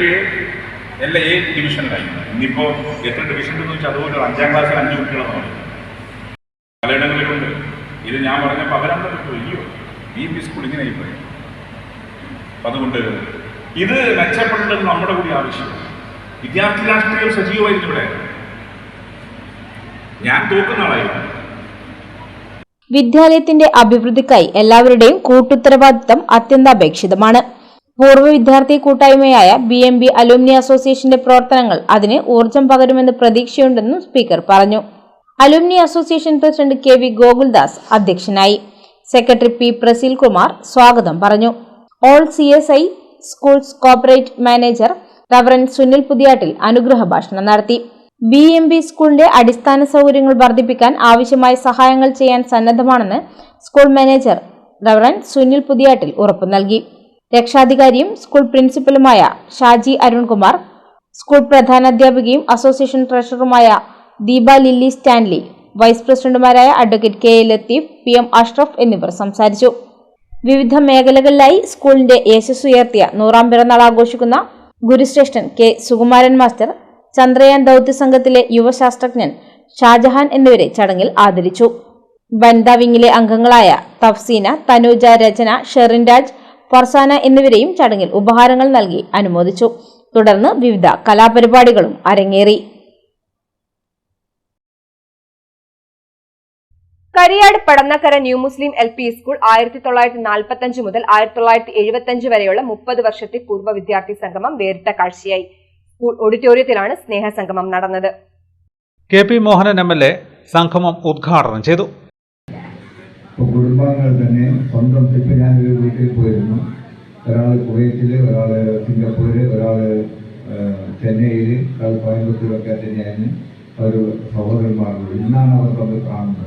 [SPEAKER 13] എല്ലാ A ഡിവിഷനിലായി. ഇന്നിപ്പോ എത്ര ഡിവിഷൻ എന്ന് വെച്ചാൽ അതുപോലെ 5ാം ക്ലാസ്സിൽ 5 കുട്ടികളെന്ന് പറയും. പലയിടങ്ങളിലുണ്ട്. ഇത് ഞാൻ പറഞ്ഞപ്പോൾ അവരവിടെ അയ്യോ BEMP സ്കൂൾ ഇങ്ങനെ ആയിപ്പോയി. അതുകൊണ്ട് ഇത് മെച്ചപ്പെടേണ്ടത് നമ്മുടെ കൂടി ആവശ്യമാണ്. വിദ്യാർത്ഥി രാഷ്ട്രീയം സജീവമായിരുന്നു ഇവിടെ. ഞാൻ തോക്കുന്ന ആളായിരുന്നു.
[SPEAKER 14] വിദ്യാലയത്തിന്റെ അഭിവൃദ്ധിക്കായി എല്ലാവരുടെയും കൂട്ടുത്തരവാദിത്തം അത്യന്താപേക്ഷിതമാണ്. പൂർവ്വ വിദ്യാർത്ഥി കൂട്ടായ്മയായ BMB അലൂമിനി അസോസിയേഷന്റെ പ്രവർത്തനങ്ങൾ അതിന് ഊർജം പകരുമെന്ന് പ്രതീക്ഷയുണ്ടെന്നും സ്പീക്കർ പറഞ്ഞു. അലൂമിനി അസോസിയേഷൻ പ്രസിഡന്റ് KV ഗോകുൽദാസ് അധ്യക്ഷനായി. സെക്രട്ടറി P പ്രസീൽ കുമാർ സ്വാഗതം പറഞ്ഞു. All CSI schools corporate manager reverend Sunil Puthiyattil അനുഗ്രഹ ഭാഷണം നടത്തി. BMB സ്കൂളിന്റെ അടിസ്ഥാന സൗകര്യങ്ങൾ വർദ്ധിപ്പിക്കാൻ ആവശ്യമായ സഹായങ്ങൾ ചെയ്യാൻ സന്നദ്ധമാണെന്ന് school manager reverend Sunil Puthiyattil ഉറപ്പു നൽകി. രക്ഷാധികാരിയും സ്കൂൾ പ്രിൻസിപ്പലുമായ ഷാജി അരുൺകുമാർ, സ്കൂൾ പ്രധാനാധ്യാപികയും അസോസിയേഷൻ ട്രഷററുമായ ദീപ ലില്ലി സ്റ്റാൻലി, വൈസ് പ്രസിഡന്റുമാരായ advocate KA Latheef, PM Ashraf എന്നിവർ സംസാരിച്ചു. വിവിധ മേഖലകളിലായി സ്കൂളിന്റെ യശസ് ഉയർത്തിയ 100ാം പിറന്നാൾ ആഘോഷിക്കുന്ന ഗുരുശ്രേഷ്ഠൻ K സുകുമാരൻ മാസ്റ്റർ, ചന്ദ്രയാൻ ദൗത്യ സംഘത്തിലെ യുവശാസ്ത്രജ്ഞൻ ഷാജഹാൻ എന്നിവരെ ചടങ്ങിൽ ആദരിച്ചു. വനിതാ വിങ്ങിലെ അംഗങ്ങളായ തഫ്സീന, തനൂജ, രചന, ഷെറിൻ രാജ്, ഫർസാന എന്നിവരെയും ചടങ്ങിൽ ഉപഹാരങ്ങൾ നൽകി അനുമോദിച്ചു. തുടർന്ന് വിവിധ കലാപരിപാടികളും അരങ്ങേറി.
[SPEAKER 1] കരിയാട് പടന്നക്കര ന്യൂ മുസ്ലിം LP സ്കൂൾ 1945 മുതൽ 1975 വരെയുള്ള 30 വർഷത്തെ പൂർവ്വ വിദ്യാർത്ഥി സംഗമം വേറിട്ട കാഴ്ചയായി. സ്കൂൾ ഓഡിറ്റോറിയത്തിലാണ് സ്നേഹസംഗമം നടന്നത്.
[SPEAKER 3] KP മോഹനൻ MLA സംഗമം ഉദ്ഘാടനം ചെയ്തു.
[SPEAKER 5] കുടുംബാംഗങ്ങൾ തന്നെ സ്വന്തം ഇപ്പം ഞാനൊരു വീട്ടിൽ പോയിരുന്നു. ഒരാൾ കുവൈറ്റിൽ, ഒരാൾ സിംഗപ്പൂര്, ഒരാൾ ചെന്നൈയിൽ, ഒരാൾ കോയമ്പത്തൂരൊക്കെ തന്നെയാണ് അവർ സഹോദരന്മാരുള്ളത്. ഇന്നാണ് അവർ തമ്മിൽ കാണുന്നത്.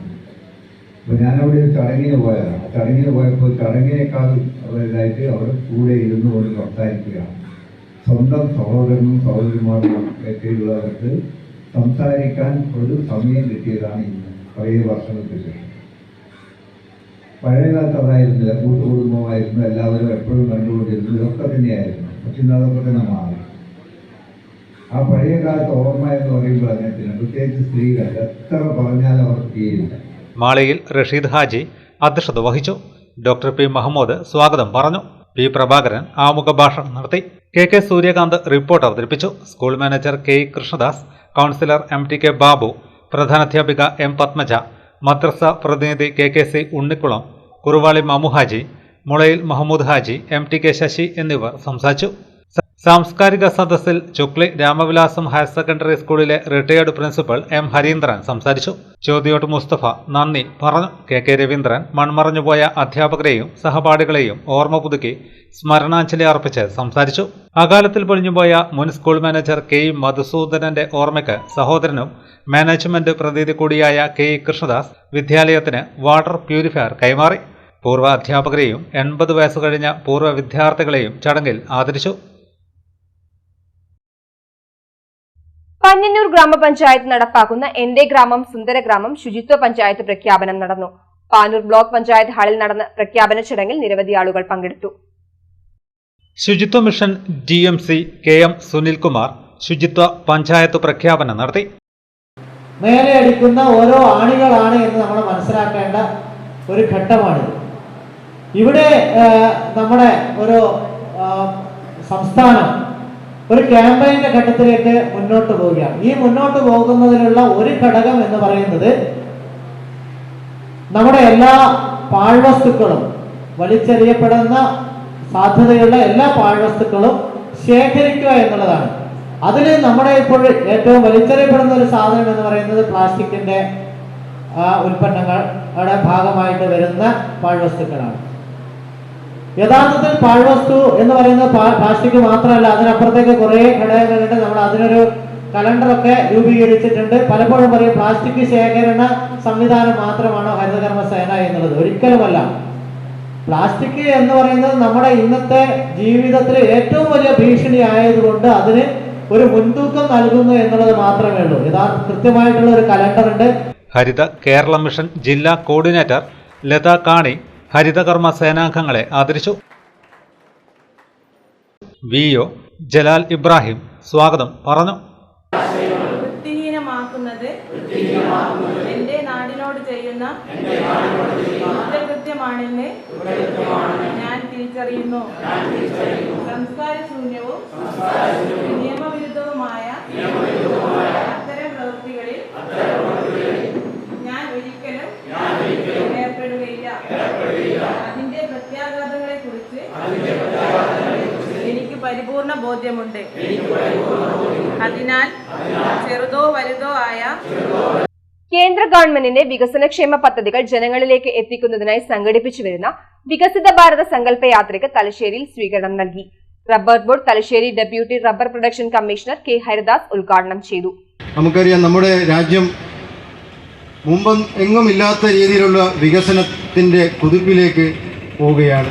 [SPEAKER 5] അപ്പോൾ ഞാനവിടെ ഒരു ചടങ്ങിന് പോയതാണ്. ചടങ്ങിന് പോയപ്പോൾ ചടങ്ങിനേക്കാൾ ഇതായിട്ട് അവർ കൂടെ ഇരുന്നു കൊണ്ട് സംസാരിക്കുകയാണ്. സ്വന്തം സഹോദരനും സഹോദരിമാരും ഒക്കെയുള്ളവർക്ക് സംസാരിക്കാൻ ഒരു സമയം കിട്ടിയതാണ് ഇന്ന്, കുറേ വർഷങ്ങൾക്ക് ശേഷം. പഴയകാലത്ത് അതായിരുന്നില്ല, കൂട്ടുകുടുംബമായിരുന്നു, എല്ലാവരും എപ്പോഴും കണ്ടുകൊണ്ടിരുന്നു, ഇതൊക്കെ തന്നെയായിരുന്നു. പക്ഷെ ഇന്ന് അതൊക്കെ തന്നെ മാറി. ആ പഴയ കാലത്ത് ഓർമ്മ എന്ന് പറയുമ്പോൾ അങ്ങനത്തെ പ്രത്യേകിച്ച് സ്ത്രീകൾ എത്ര പറഞ്ഞാലും അവർക്ക് തീരില്ല.
[SPEAKER 3] മാളിയിൽ റഷീദ് ഹാജി അധ്യക്ഷത വഹിച്ചു. ഡോക്ടർ P മുഹമ്മദ് സ്വാഗതം പറഞ്ഞു. P പ്രഭാകരൻ ആമുഖ ഭാഷണം നടത്തി. KK സൂര്യകാന്ത് റിപ്പോർട്ട് അവതരിപ്പിച്ചു. School manager KE Krishnadas, councillor MTK Babu, പ്രധാനാധ്യാപിക M പത്മജ, മദ്രസ പ്രതിനിധി KKC ഉണ്ണിക്കുളം, കുറുവാളി മമുഹാജി, മുളയിൽ മുഹമ്മദ് ഹാജി, MTK ശശി എന്നിവർ സംസാരിച്ചു. സാംസ്കാരിക സദസ്സിൽ ചുക്ലി രാമവിലാസം ഹയർ സെക്കൻഡറി സ്കൂളിലെ റിട്ടയേർഡ് പ്രിൻസിപ്പൽ M. ഹരീന്ദ്രൻ സംസാരിച്ചു. ചോദ്യോട്ട് മുസ്തഫ നന്ദി പറഞ്ഞു. KK രവീന്ദ്രൻ മൺമറഞ്ഞുപോയ അധ്യാപകരെയും സഹപാഠികളെയും ഓർമ്മ പുതുക്കി സ്മരണാഞ്ജലി അർപ്പിച്ച് സംസാരിച്ചു. അകാലത്തിൽ പൊളിഞ്ഞുപോയ മുൻ സ്കൂൾ മാനേജർ K. മധുസൂദനന്റെ ഓർമ്മയ്ക്ക് സഹോദരനും മാനേജ്മെന്റ് പ്രതിനിധി കൂടിയായ K. കൃഷ്ണദാസ് വിദ്യാലയത്തിന് വാട്ടർ പ്യൂരിഫയർ കൈമാറി. പൂർവ്വ അധ്യാപകരെയും 80 വയസ്സ് കഴിഞ്ഞ പൂർവ്വ വിദ്യാർത്ഥികളെയും ചടങ്ങിൽ ആദരിച്ചു.
[SPEAKER 1] പന്ന്യന്നൂർ ഗ്രാമപഞ്ചായത്ത് നടപ്പാക്കുന്ന എന്റെ ഗ്രാമം സുന്ദരഗ്രാമം ശുചിത്വ പഞ്ചായത്ത് പ്രഖ്യാപനം നടന്നു. പാനൂർ ബ്ലോക്ക് പഞ്ചായത്ത് ഹാളിൽ നടന്ന പ്രഖ്യാപന ചടങ്ങിൽ നിരവധി ആളുകൾ പങ്കെടുത്തു.
[SPEAKER 3] ശുചിത്വ മിഷൻ GMC KM സുനിൽകുമാർ ശുചിത്വ പഞ്ചായത്ത് പ്രഖ്യാപനം നടത്തി.
[SPEAKER 15] മേലെ അടിക്കുന്ന ഓരോ ആണികളാണ് എന്ന് നമ്മൾ മനസ്സിലാക്കേണ്ട ഒരു ഘട്ടമാണിത്. ഇവിടെ നമ്മുടെ ഒരു സംസ്ഥാനം ഒരു ക്യാമ്പയിന്റെ ഘട്ടത്തിലേക്ക് മുന്നോട്ട് പോവുകയാണ്. ഈ മുന്നോട്ട് പോകുന്നതിനുള്ള ഒരു ഘടകം എന്ന് പറയുന്നത് നമ്മുടെ എല്ലാ പാഴ്വസ്തുക്കളും, വലിച്ചെറിയപ്പെടുന്ന സാധ്യതയുള്ള എല്ലാ പാഴ്വസ്തുക്കളും ശേഖരിക്കുക എന്നുള്ളതാണ്. അതിൽ നമ്മുടെ ഇപ്പോൾ ഏറ്റവും വലിച്ചെറിയപ്പെടുന്ന ഒരു സാധനം എന്ന് പറയുന്നത് പ്ലാസ്റ്റിക്കിന്റെ ഉൽപ്പന്നങ്ങളുടെ ഭാഗമായിട്ട് വരുന്ന പാഴ്വസ്തുക്കളാണ്. യഥാർത്ഥത്തിൽ പാഴ്വസ്തു എന്ന് പറയുന്നത് പ്ലാസ്റ്റിക് മാത്രമല്ല, അതിനപ്പുറത്തേക്ക് കുറേ ഘടകങ്ങളുണ്ട്. നമ്മൾ അതിനൊരു കലണ്ടറൊക്കെ രൂപീകരിച്ചിട്ടുണ്ട്. പലപ്പോഴും പറയും പ്ലാസ്റ്റിക് ശേഖരണ സംവിധാനം മാത്രമാണോ ഹരിതകർമ്മ സേന എന്നുള്ളത്. ഒരിക്കലുമല്ല. പ്ലാസ്റ്റിക് എന്ന് പറയുന്നത് നമ്മുടെ ഇന്നത്തെ ജീവിതത്തിൽ ഏറ്റവും വലിയ ഭീഷണി ആയതുകൊണ്ട് അതിന് ഒരു മുൻതൂക്കം നൽകുന്നു എന്നുള്ളത് മാത്രമേ ഉള്ളൂ. കൃത്യമായിട്ടുള്ള ഒരു കലണ്ടർ ഉണ്ട്.
[SPEAKER 3] ഹരിത കേരള മിഷൻ ജില്ലാ കോർഡിനേറ്റർ ലത കാണി ഹരിതകർമ്മ സേനാംഗങ്ങളെ ആദരിച്ചു. VO ജലാൽ ഇബ്രാഹിം സ്വാഗതം പറഞ്ഞു.
[SPEAKER 16] വൃത്തിഹീനമാക്കുന്നത് എന്റെ നാടിനോട് ചെയ്യുന്ന കുറ്റകൃത്യമാണെന്ന് ഞാൻ തിരിച്ചറിയുന്നു. സംസ്കാരശൂന്യവും നിയമവിരുദ്ധവുമായ അത്തരം പ്രവൃത്തികളിൽ ഞാൻ ഒരിക്കലും ഏർപ്പെടുകയില്ല. അതിന്റെ പ്രത്യാഘാതങ്ങളെ കുറിച്ച് എനിക്ക് പരിപൂർണ ബോധ്യമുണ്ട്. അതിനാൽ ചെറുതോ വലുതോ ആയ
[SPEAKER 1] കേന്ദ്ര ഗവൺമെന്റിന്റെ വികസനക്ഷേമ പദ്ധതികൾ ജനങ്ങളിലേക്ക് എത്തിക്കുന്നതിനായി സംഘടിപ്പിച്ചു വരുന്ന വികസിത ഭാരത സങ്കല്പ യാത്രയ്ക്ക് തലശ്ശേരിയിൽ സ്വീകരണം നൽകി. Rubber board Thalassery deputy rubber production commissioner K. Haridas ഉദ്ഘാടനം ചെയ്തു.
[SPEAKER 17] നമുക്കറിയാം, നമ്മുടെ രാജ്യം മുമ്പ് എങ്ങുമില്ലാത്ത രീതിയിലുള്ള വികസനത്തിൻ്റെ കുതിപ്പിലേക്ക് പോവുകയാണ്.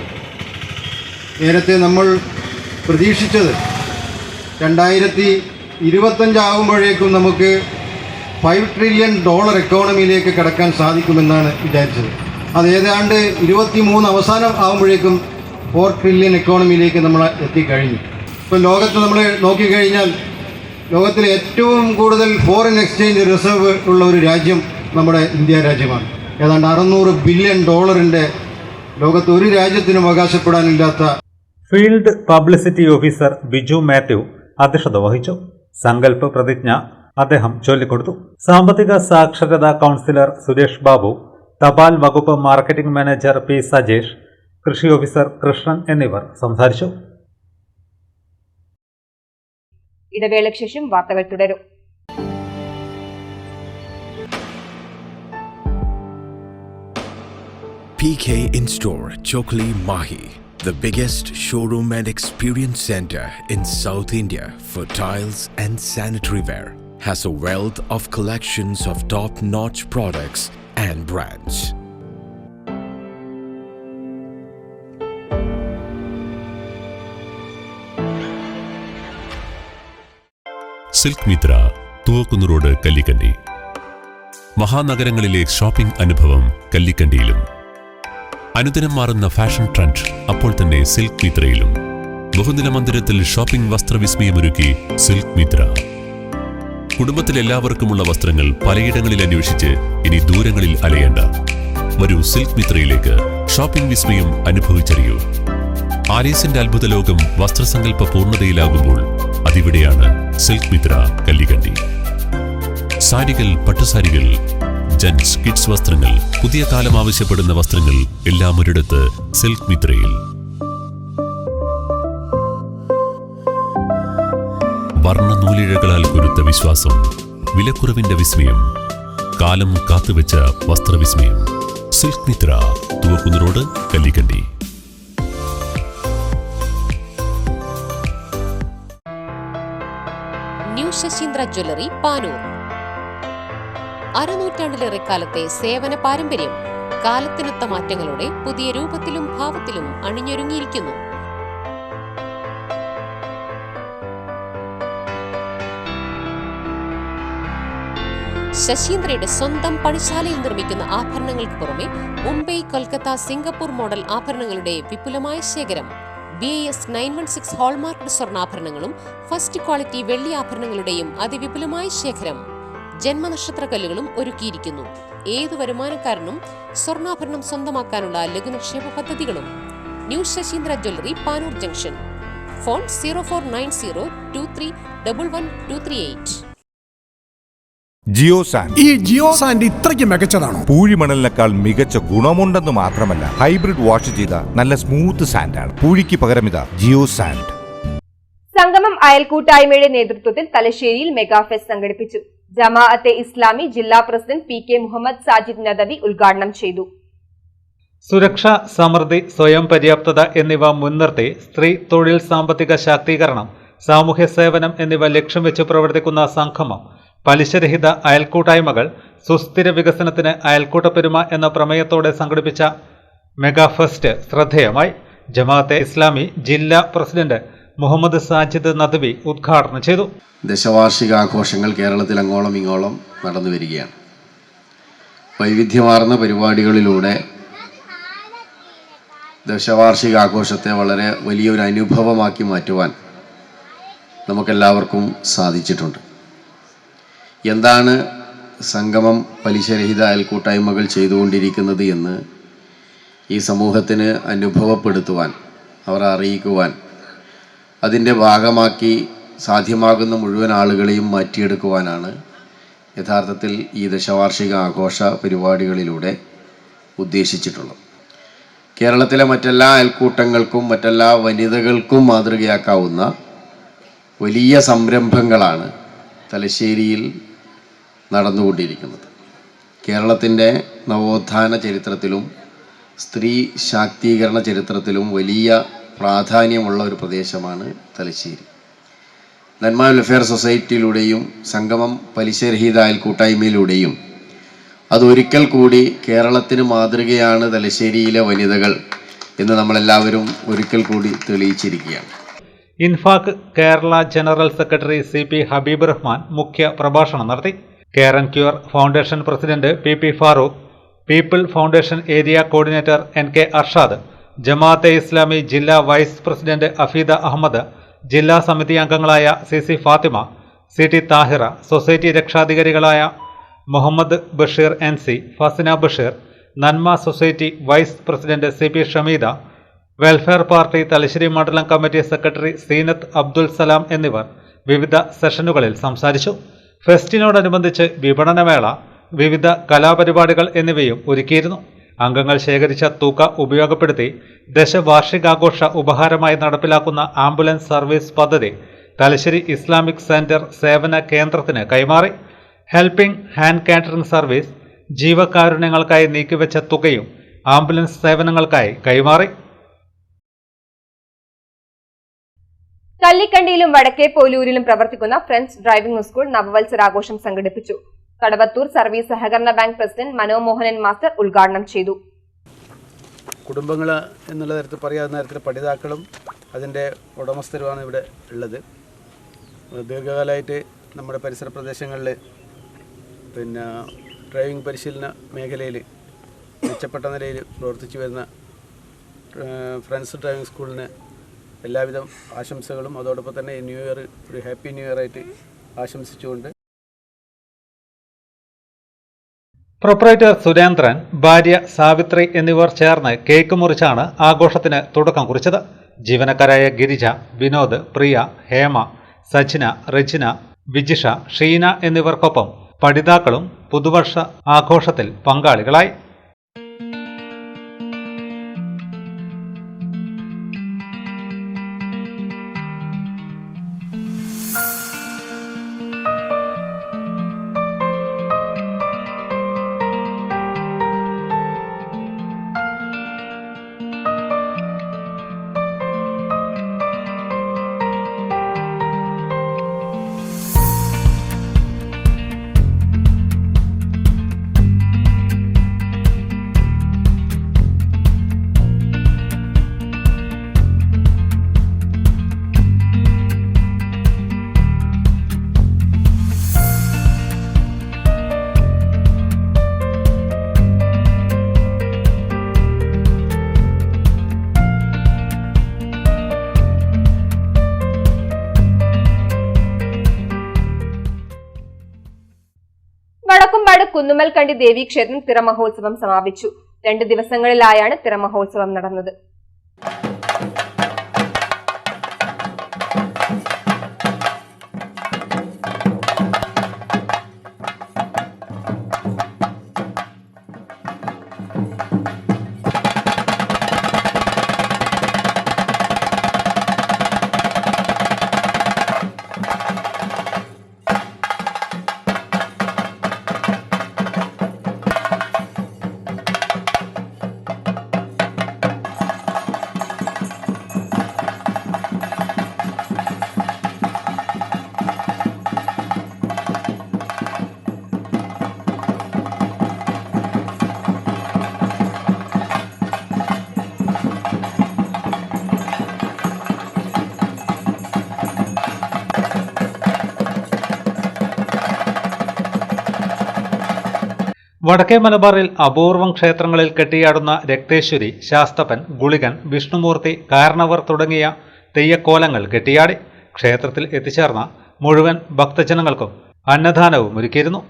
[SPEAKER 17] നേരത്തെ നമ്മൾ പ്രതീക്ഷിച്ചത് 2025 ആകുമ്പോഴേക്കും നമുക്ക് $5 ട്രില്യൺ എക്കോണമിയിലേക്ക് കടക്കാൻ സാധിക്കുമെന്നാണ് വിചാരിച്ചത്. അത് ഏതാണ്ട് 23 അവസാനം ആകുമ്പോഴേക്കും 4 ട്രില്യൺ എക്കോണമിയിലേക്ക് നമ്മൾ എത്തിക്കഴിഞ്ഞു. ഇപ്പോൾ ലോകത്ത് നമ്മൾ നോക്കിക്കഴിഞ്ഞാൽ ലോകത്തിലെ ഏറ്റവും കൂടുതൽ ഫോറിൻ എക്സ്ചേഞ്ച് റിസർവ് ഉള്ള ഒരു രാജ്യം നമ്മുടെ ഇന്ത്യ രാജ്യമാണ്. ഏതാണ്ട് $600 ബില്യൺ ലോകത്ത് ഒരു രാജ്യത്തിനും അവകാശപ്പെടാനില്ലാത്ത.
[SPEAKER 3] Field publicity officer Biju Mathew അധ്യക്ഷത വഹിച്ചു. സങ്കല്പ പ്രതിജ്ഞ അദ്ദേഹം ചൊല്ലിക്കൊടുത്തു. സാമ്പത്തിക സാക്ഷരതാ കൗൺസിലർ സുരേഷ് ബാബു, തപാൽ വകുപ്പ് മാർക്കറ്റിംഗ് മാനേജർ P. സജേഷ്, കൃഷി ഓഫീസർ കൃഷ്ണൻ എന്നിവർ സംസാരിച്ചു.
[SPEAKER 1] ഇടവേളയ്ക്ക് ശേഷം വാർത്തകൾ തുടരും.
[SPEAKER 18] PK In-Store Chokli Mahi, the biggest showroom and experience center in South India for tiles and sanitary ware, has a wealth of collections of top-notch products and brands.
[SPEAKER 19] Silk Mitra, Thoovakkunnu road, Kallikkandi. മഹാനഗരങ്ങളിലെ ഷോപ്പിംഗ് അനുഭവം കല്ലിക്കണ്ടിയിലും. അനുദിനം മാറുന്ന ഫാഷൻ ട്രെൻഡ് അപ്പോൾ തന്നെ സിൽക്ക് മിത്രയിലും. ബഹുനില മന്ദിരത്തിൽ ഷോപ്പിംഗ് വസ്ത്രവിസ്മയമൊരുക്കി സിൽക്ക് മിത്ര. കുടുംബത്തിലെല്ലാവർക്കുമുള്ള വസ്ത്രങ്ങൾ പലയിടങ്ങളിൽ അന്വേഷിച്ച് ഇനി ദൂരങ്ങളിൽ അലയേണ്ട. വരൂ സിൽക്ക് മിത്രയിലേക്ക്. ഷോപ്പിംഗ് വിസ്മയം അനുഭവിച്ചറിയൂ. ആലീസിന്റെ അത്ഭുത ലോകം വസ്ത്രസങ്കല്പ പൂർണ്ണതയിലാകുമ്പോൾ അതിവിടെയാണ് സിൽക്ക് മിത്ര, കല്ലിക്കണ്ടി. സാരികൾ, പട്ടുസാരികൾ, ജെന്റ്സ് കിഡ്സ് വസ്ത്രങ്ങൾ, പുതിയ കാലം ആവശ്യപ്പെടുന്ന വസ്ത്രങ്ങൾ എല്ലാം ഒരിടത്ത്. സിൽക്ക് മിത്രയിൽ. വർണ്ണ നൂലിഴകളാൽ കൊരുത്ത വിശ്വാസം, വിലക്കുറവിന്റെ വിസ്മയം, കാലം കാത്തുവെച്ച വസ്ത്രവിസ്മയം. Silk Mitra, Thuvakkunnu road, Kallikkandi.
[SPEAKER 11] New Sasheendra jewellery, Panoor. അരനൂറ്റാണ്ടിലേറെ കാലത്തെ സേവന പാരമ്പര്യം കാലത്തിനൊത്ത മാറ്റങ്ങളോടെ പുതിയ രൂപത്തിലും ഭാവത്തിലും അണിഞ്ഞൊരുങ്ങിയിരിക്കുന്നു. ശശീന്ദ്രയുടെ സ്വന്തം പണിശാലയിൽ നിർമ്മിക്കുന്ന ആഭരണങ്ങൾക്ക് പുറമെ മുംബൈ, കൊൽക്കത്ത, സിംഗപ്പൂർ മോഡൽ ആഭരണങ്ങളുടെ വിപുലമായ ശേഖരം. BIS 916 ഹോൾമാർക്ക്ഡ് സ്വർണ്ണാഭരണങ്ങളും ഫസ്റ്റ് ക്വാളിറ്റി വെള്ളി ആഭരണങ്ങളുടെയും അതിവിപുലമായ ശേഖരം. ജന്മനക്ഷത്രക്കല്ലുകളും ഒരുക്കിയിരിക്കുന്നു. ഏതു വരുമാനക്കാരനും സ്വർണ്ണാഭരണം സ്വന്തമാക്കാനുള്ള ലഘുനിക്ഷേപ പദ്ധതികളും. New Sasheendra jewellery, Panoor junction. Phone 049023112238.
[SPEAKER 20] ജിയോസാൻഡ്. ഈ ജിയോസാൻഡ് ഇത്രയ്ക്ക് മികച്ചതാണോ? പൂഴിമണലിനേക്കാൾ മികച്ച ഗുണമുണ്ടെന്ന് മാത്രമല്ല, ഹൈബ്രിഡ് വാഷ് ചെയ്ത നല്ല സ്മൂത്ത് സാൻഡാണ്. പൂഴിക്ക് പകരം ഇതാ ജിയോസാൻഡ്.
[SPEAKER 1] സംഗമം അയൽക്കൂട്ടായ്മയുടെ നേതൃത്വത്തിൽ തലശ്ശേരിയിൽ മെഗാഫെസ്റ്റ് സംഘടിപ്പിച്ചു. ജമാഅത്തെ ഇസ്ലാമി ജില്ലാ പ്രസിഡന്റ് PK മുഹമ്മദ് സാജിദ് നദവി ഉദ്ഘാടനം ചെയ്തു.
[SPEAKER 3] സുരക്ഷ, സമൃദ്ധി, സ്വയം പര്യാപ്തത എന്നിവ മുൻനിർത്തി സ്ത്രീ, തൊഴിൽ, സാമ്പത്തിക ശാക്തീകരണം, സാമൂഹ്യ സേവനം എന്നിവ ലക്ഷ്യം വെച്ച് പ്രവർത്തിക്കുന്ന സംഗമം പലിശരഹിത അയൽക്കൂട്ടായ്മകൾ സുസ്ഥിര വികസനത്തിന് അയൽക്കൂട്ട പെരുമ എന്ന പ്രമേയത്തോടെ സംഘടിപ്പിച്ച മെഗാഫെസ്റ്റ് ശ്രദ്ധേയമായി. ജമാഅത്തെ ഇസ്ലാമി ജില്ലാ പ്രസിഡന്റ് മുഹമ്മദ് സാജിദ് നദ്വി ഉദ്ഘാടനം ചെയ്തു.
[SPEAKER 21] ദശവാർഷികാഘോഷങ്ങൾ കേരളത്തിൽ അങ്ങോളം ഇങ്ങോളം നടന്നു വരികയാണ്. വൈവിധ്യമാർന്ന പരിപാടികളിലൂടെ ദശവാർഷികാഘോഷത്തെ വളരെ വലിയൊരു അനുഭവമാക്കി മാറ്റുവാൻ നമുക്കെല്ലാവർക്കും സാധിച്ചിട്ടുണ്ട്. എന്താണ് സംഗമം പലിശരഹിത അയൽക്കൂട്ടായ്മകൾ ചെയ്തുകൊണ്ടിരിക്കുന്നത് എന്ന് ഈ സമൂഹത്തിന് അനുഭവപ്പെടുത്തുവാൻ, അവരെ അറിയിക്കുവാൻ, അതിൻ്റെ ഭാഗമാക്കി സാധ്യമാകുന്ന മുഴുവൻ ആളുകളെയും മാറ്റിയെടുക്കുവാനാണ് യഥാർത്ഥത്തിൽ ഈ ദശവാർഷിക ആഘോഷ പരിപാടികളിലൂടെ ഉദ്ദേശിച്ചിട്ടുള്ളത്. കേരളത്തിലെ മറ്റെല്ലാ അയൽക്കൂട്ടങ്ങൾക്കും മറ്റെല്ലാ വനിതകൾക്കും മാതൃകയാക്കാവുന്ന വലിയ സംരംഭങ്ങളാണ് തലശ്ശേരിയിൽ നടന്നുകൊണ്ടിരിക്കുന്നത്. കേരളത്തിൻ്റെ നവോത്ഥാന ചരിത്രത്തിലും സ്ത്രീ ശാക്തീകരണ ചരിത്രത്തിലും വലിയ പ്രാധാന്യമുള്ള ഒരു പ്രദേശമാണ് തലശ്ശേരി. നന്മ വെൽഫെയർ സൊസൈറ്റിയിലൂടെയും സംഗമം പലിശരഹിത അയൽക്കൂട്ടായ്മയിലൂടെയും അതൊരിക്കൽ കൂടി കേരളത്തിന് മാതൃകയാണ് തലശ്ശേരിയിലെ വനിതകൾ എന്ന് നമ്മളെല്ലാവരും ഒരിക്കൽ കൂടി തെളിയിച്ചിരിക്കുകയാണ്.
[SPEAKER 3] ഇൻഫാക്ക് Kerala general secretary CP Habeeb Rahman മുഖ്യ പ്രഭാഷണം നടത്തി. Care and cure foundation president PP Farooq, people foundation area coordinator NK Arshad, Jamaate Islami ജില്ലാ വൈസ് പ്രസിഡന്റ് അഫീദ അഹമ്മദ്, ജില്ലാ സമിതി അംഗങ്ങളായ CC Fathima, CT Thahira, society രക്ഷാധികാരികളായ Muhammad Basheer NC, Fasina Basheer, Nanma society vice president CP Shameeda, welfare party Thalassery മണ്ഡലം കമ്മിറ്റി സെക്രട്ടറി സീനത്ത് അബ്ദുൽ സലാം എന്നിവർ വിവിധ സെഷനുകളിൽ സംസാരിച്ചു. ഫെസ്റ്റിനോടനുബന്ധിച്ച് വിപണനമേള, വിവിധ കലാപരിപാടികൾ എന്നിവയും ഒരുക്കിയിരുന്നു. അംഗങ്ങൾ ശേഖരിച്ച തുക ഉപയോഗപ്പെടുത്തി ദശവാർഷികാഘോഷ ഉപഹാരമായി നടപ്പിലാക്കുന്ന ആംബുലൻസ് സർവീസ് പദ്ധതി തലശ്ശേരി ഇസ്ലാമിക് സെന്റർ സേവന കേന്ദ്രത്തിന് കൈമാറി. ഹെൽപ്പിംഗ് ഹാൻഡ് കാറ്ററിംഗ് സർവീസ് ജീവകാരുണ്യങ്ങൾക്കായി നീക്കിവെച്ച തുകയും ആംബുലൻസ് സേവനങ്ങൾക്കായി കൈമാറി.
[SPEAKER 1] കല്ലിക്കണ്ടിയിലും വടക്കേ പോലൂരിലും പ്രവർത്തിക്കുന്ന ഫ്രണ്ട്സ് ഡ്രൈവിംഗ് സ്കൂൾ നവവത്സരാഘോഷം സംഘടിപ്പിച്ചു. കടവത്തൂർ സർവീസ് സഹകരണ ബാങ്ക് പ്രസിഡന്റ് മനോമോഹനൻ മാസ്റ്റർ ഉദ്ഘാടനം ചെയ്തു.
[SPEAKER 22] കുടുംബങ്ങൾ എന്നുള്ള തരത്തിൽ പറയാവുന്ന തരത്തിൽ പഠിതാക്കളും അതിൻ്റെ ഉടമസ്ഥരുമാണ് ഇവിടെ ഉള്ളത്. ദീർഘകാലമായിട്ട് നമ്മുടെ പരിസര പ്രദേശങ്ങളിൽ ഡ്രൈവിംഗ് പരിശീലന മേഖലയിൽ മെച്ചപ്പെട്ട നിലയിൽ പ്രവർത്തിച്ചു വരുന്ന ഫ്രണ്ട്സ് ഡ്രൈവിംഗ് സ്കൂളിന് എല്ലാവിധ ആശംസകളും അതോടൊപ്പം തന്നെ ന്യൂ ഇയർ ഒരു ഹാപ്പി ന്യൂ ഇയർ ആയിട്ട് ആശംസിച്ചുകൊണ്ട്
[SPEAKER 3] പ്രൊപ്പറേറ്റർ സുരേന്ദ്രൻ, ഭാര്യ സാവിത്രി എന്നിവർ ചേർന്ന് കേക്ക് മുറിച്ചാണ് ആഘോഷത്തിന് തുടക്കം കുറിച്ചത്. ജീവനക്കാരായ ഗിരിജ, വിനോദ്, പ്രിയ, ഹേമ, സച്ചിന, റെജിന, വിജിഷ, ഷീന എന്നിവർക്കൊപ്പം പഠിതാക്കളും പുതുവർഷ ആഘോഷത്തിൽ പങ്കാളികളായി.
[SPEAKER 1] വടക്കുംപാട് കുന്നുമ്മൽക്കണ്ടി ദേവീക്ഷേത്രം തിറമഹോത്സവം സമാപിച്ചു. 2 ദിവസങ്ങളിലായാണ് തിറമഹോത്സവം നടന്നത്.
[SPEAKER 3] വടക്കേ മലബാറിൽ അപൂർവം ക്ഷേത്രങ്ങളിൽ കെട്ടിയാടുന്ന രക്തേശ്വരി, ശാസ്തപ്പൻ, ഗുളികൻ, വിഷ്ണുമൂർത്തി, കാരണവർ തുടങ്ങിയ തെയ്യക്കോലങ്ങൾ കെട്ടിയാടി. ക്ഷേത്രത്തിൽ എത്തിച്ചേർന്ന മുഴുവൻ ഭക്തജനങ്ങൾക്കും അന്നദാനവും ഒരുക്കിയിരുന്നു.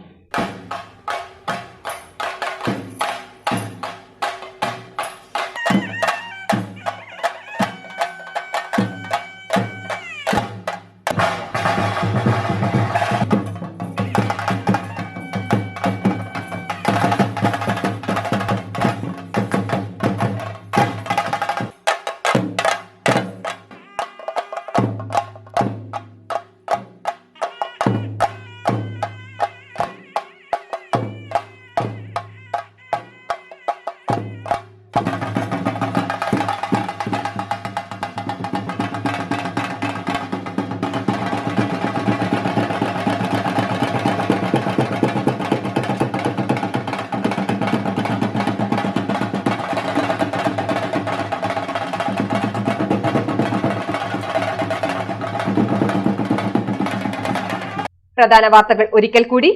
[SPEAKER 1] പ്രധാന വാർത്തകൾ ഒരിക്കൽ കൂടി.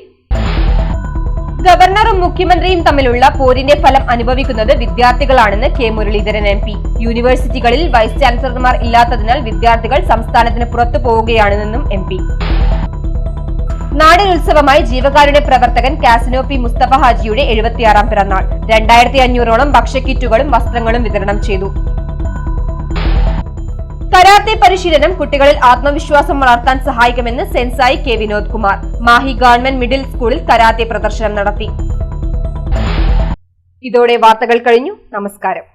[SPEAKER 1] ഗവർണറും മുഖ്യമന്ത്രിയും തമ്മിലുള്ള പോരിന്റെ ഫലം അനുഭവിക്കുന്നത് വിദ്യാർത്ഥികളാണെന്ന് കെ മുരളീധരൻ MP. യൂണിവേഴ്സിറ്റികളിൽ വൈസ് ചാൻസലർമാർ ഇല്ലാത്തതിനാൽ വിദ്യാർത്ഥികൾ സംസ്ഥാനത്തിന് പുറത്തു പോവുകയാണെന്നും MP. നാടിനുത്സവമായി ജീവകാരുണ്യ പ്രവർത്തകൻ കാസിനോ പി മുസ്തഫ ഹാജിയുടെ 76ാം പിറന്നാൾ. 2500ഓളം ഭക്ഷ്യക്കിറ്റുകളും വസ്ത്രങ്ങളും വിതരണം ചെയ്തു. കരാത്തെ പരിശീലനം കുട്ടികളിൽ ആത്മവിശ്വാസം വളർത്താൻ സഹായിക്കുമെന്ന് sensei K Vinod Kumar. Mahe government middle സ്കൂളിൽ കരാത്തെ പ്രദർശനം നടത്തി. ഇതോടെ വാർത്തകൾ കഴിഞ്ഞു. നമസ്കാരം.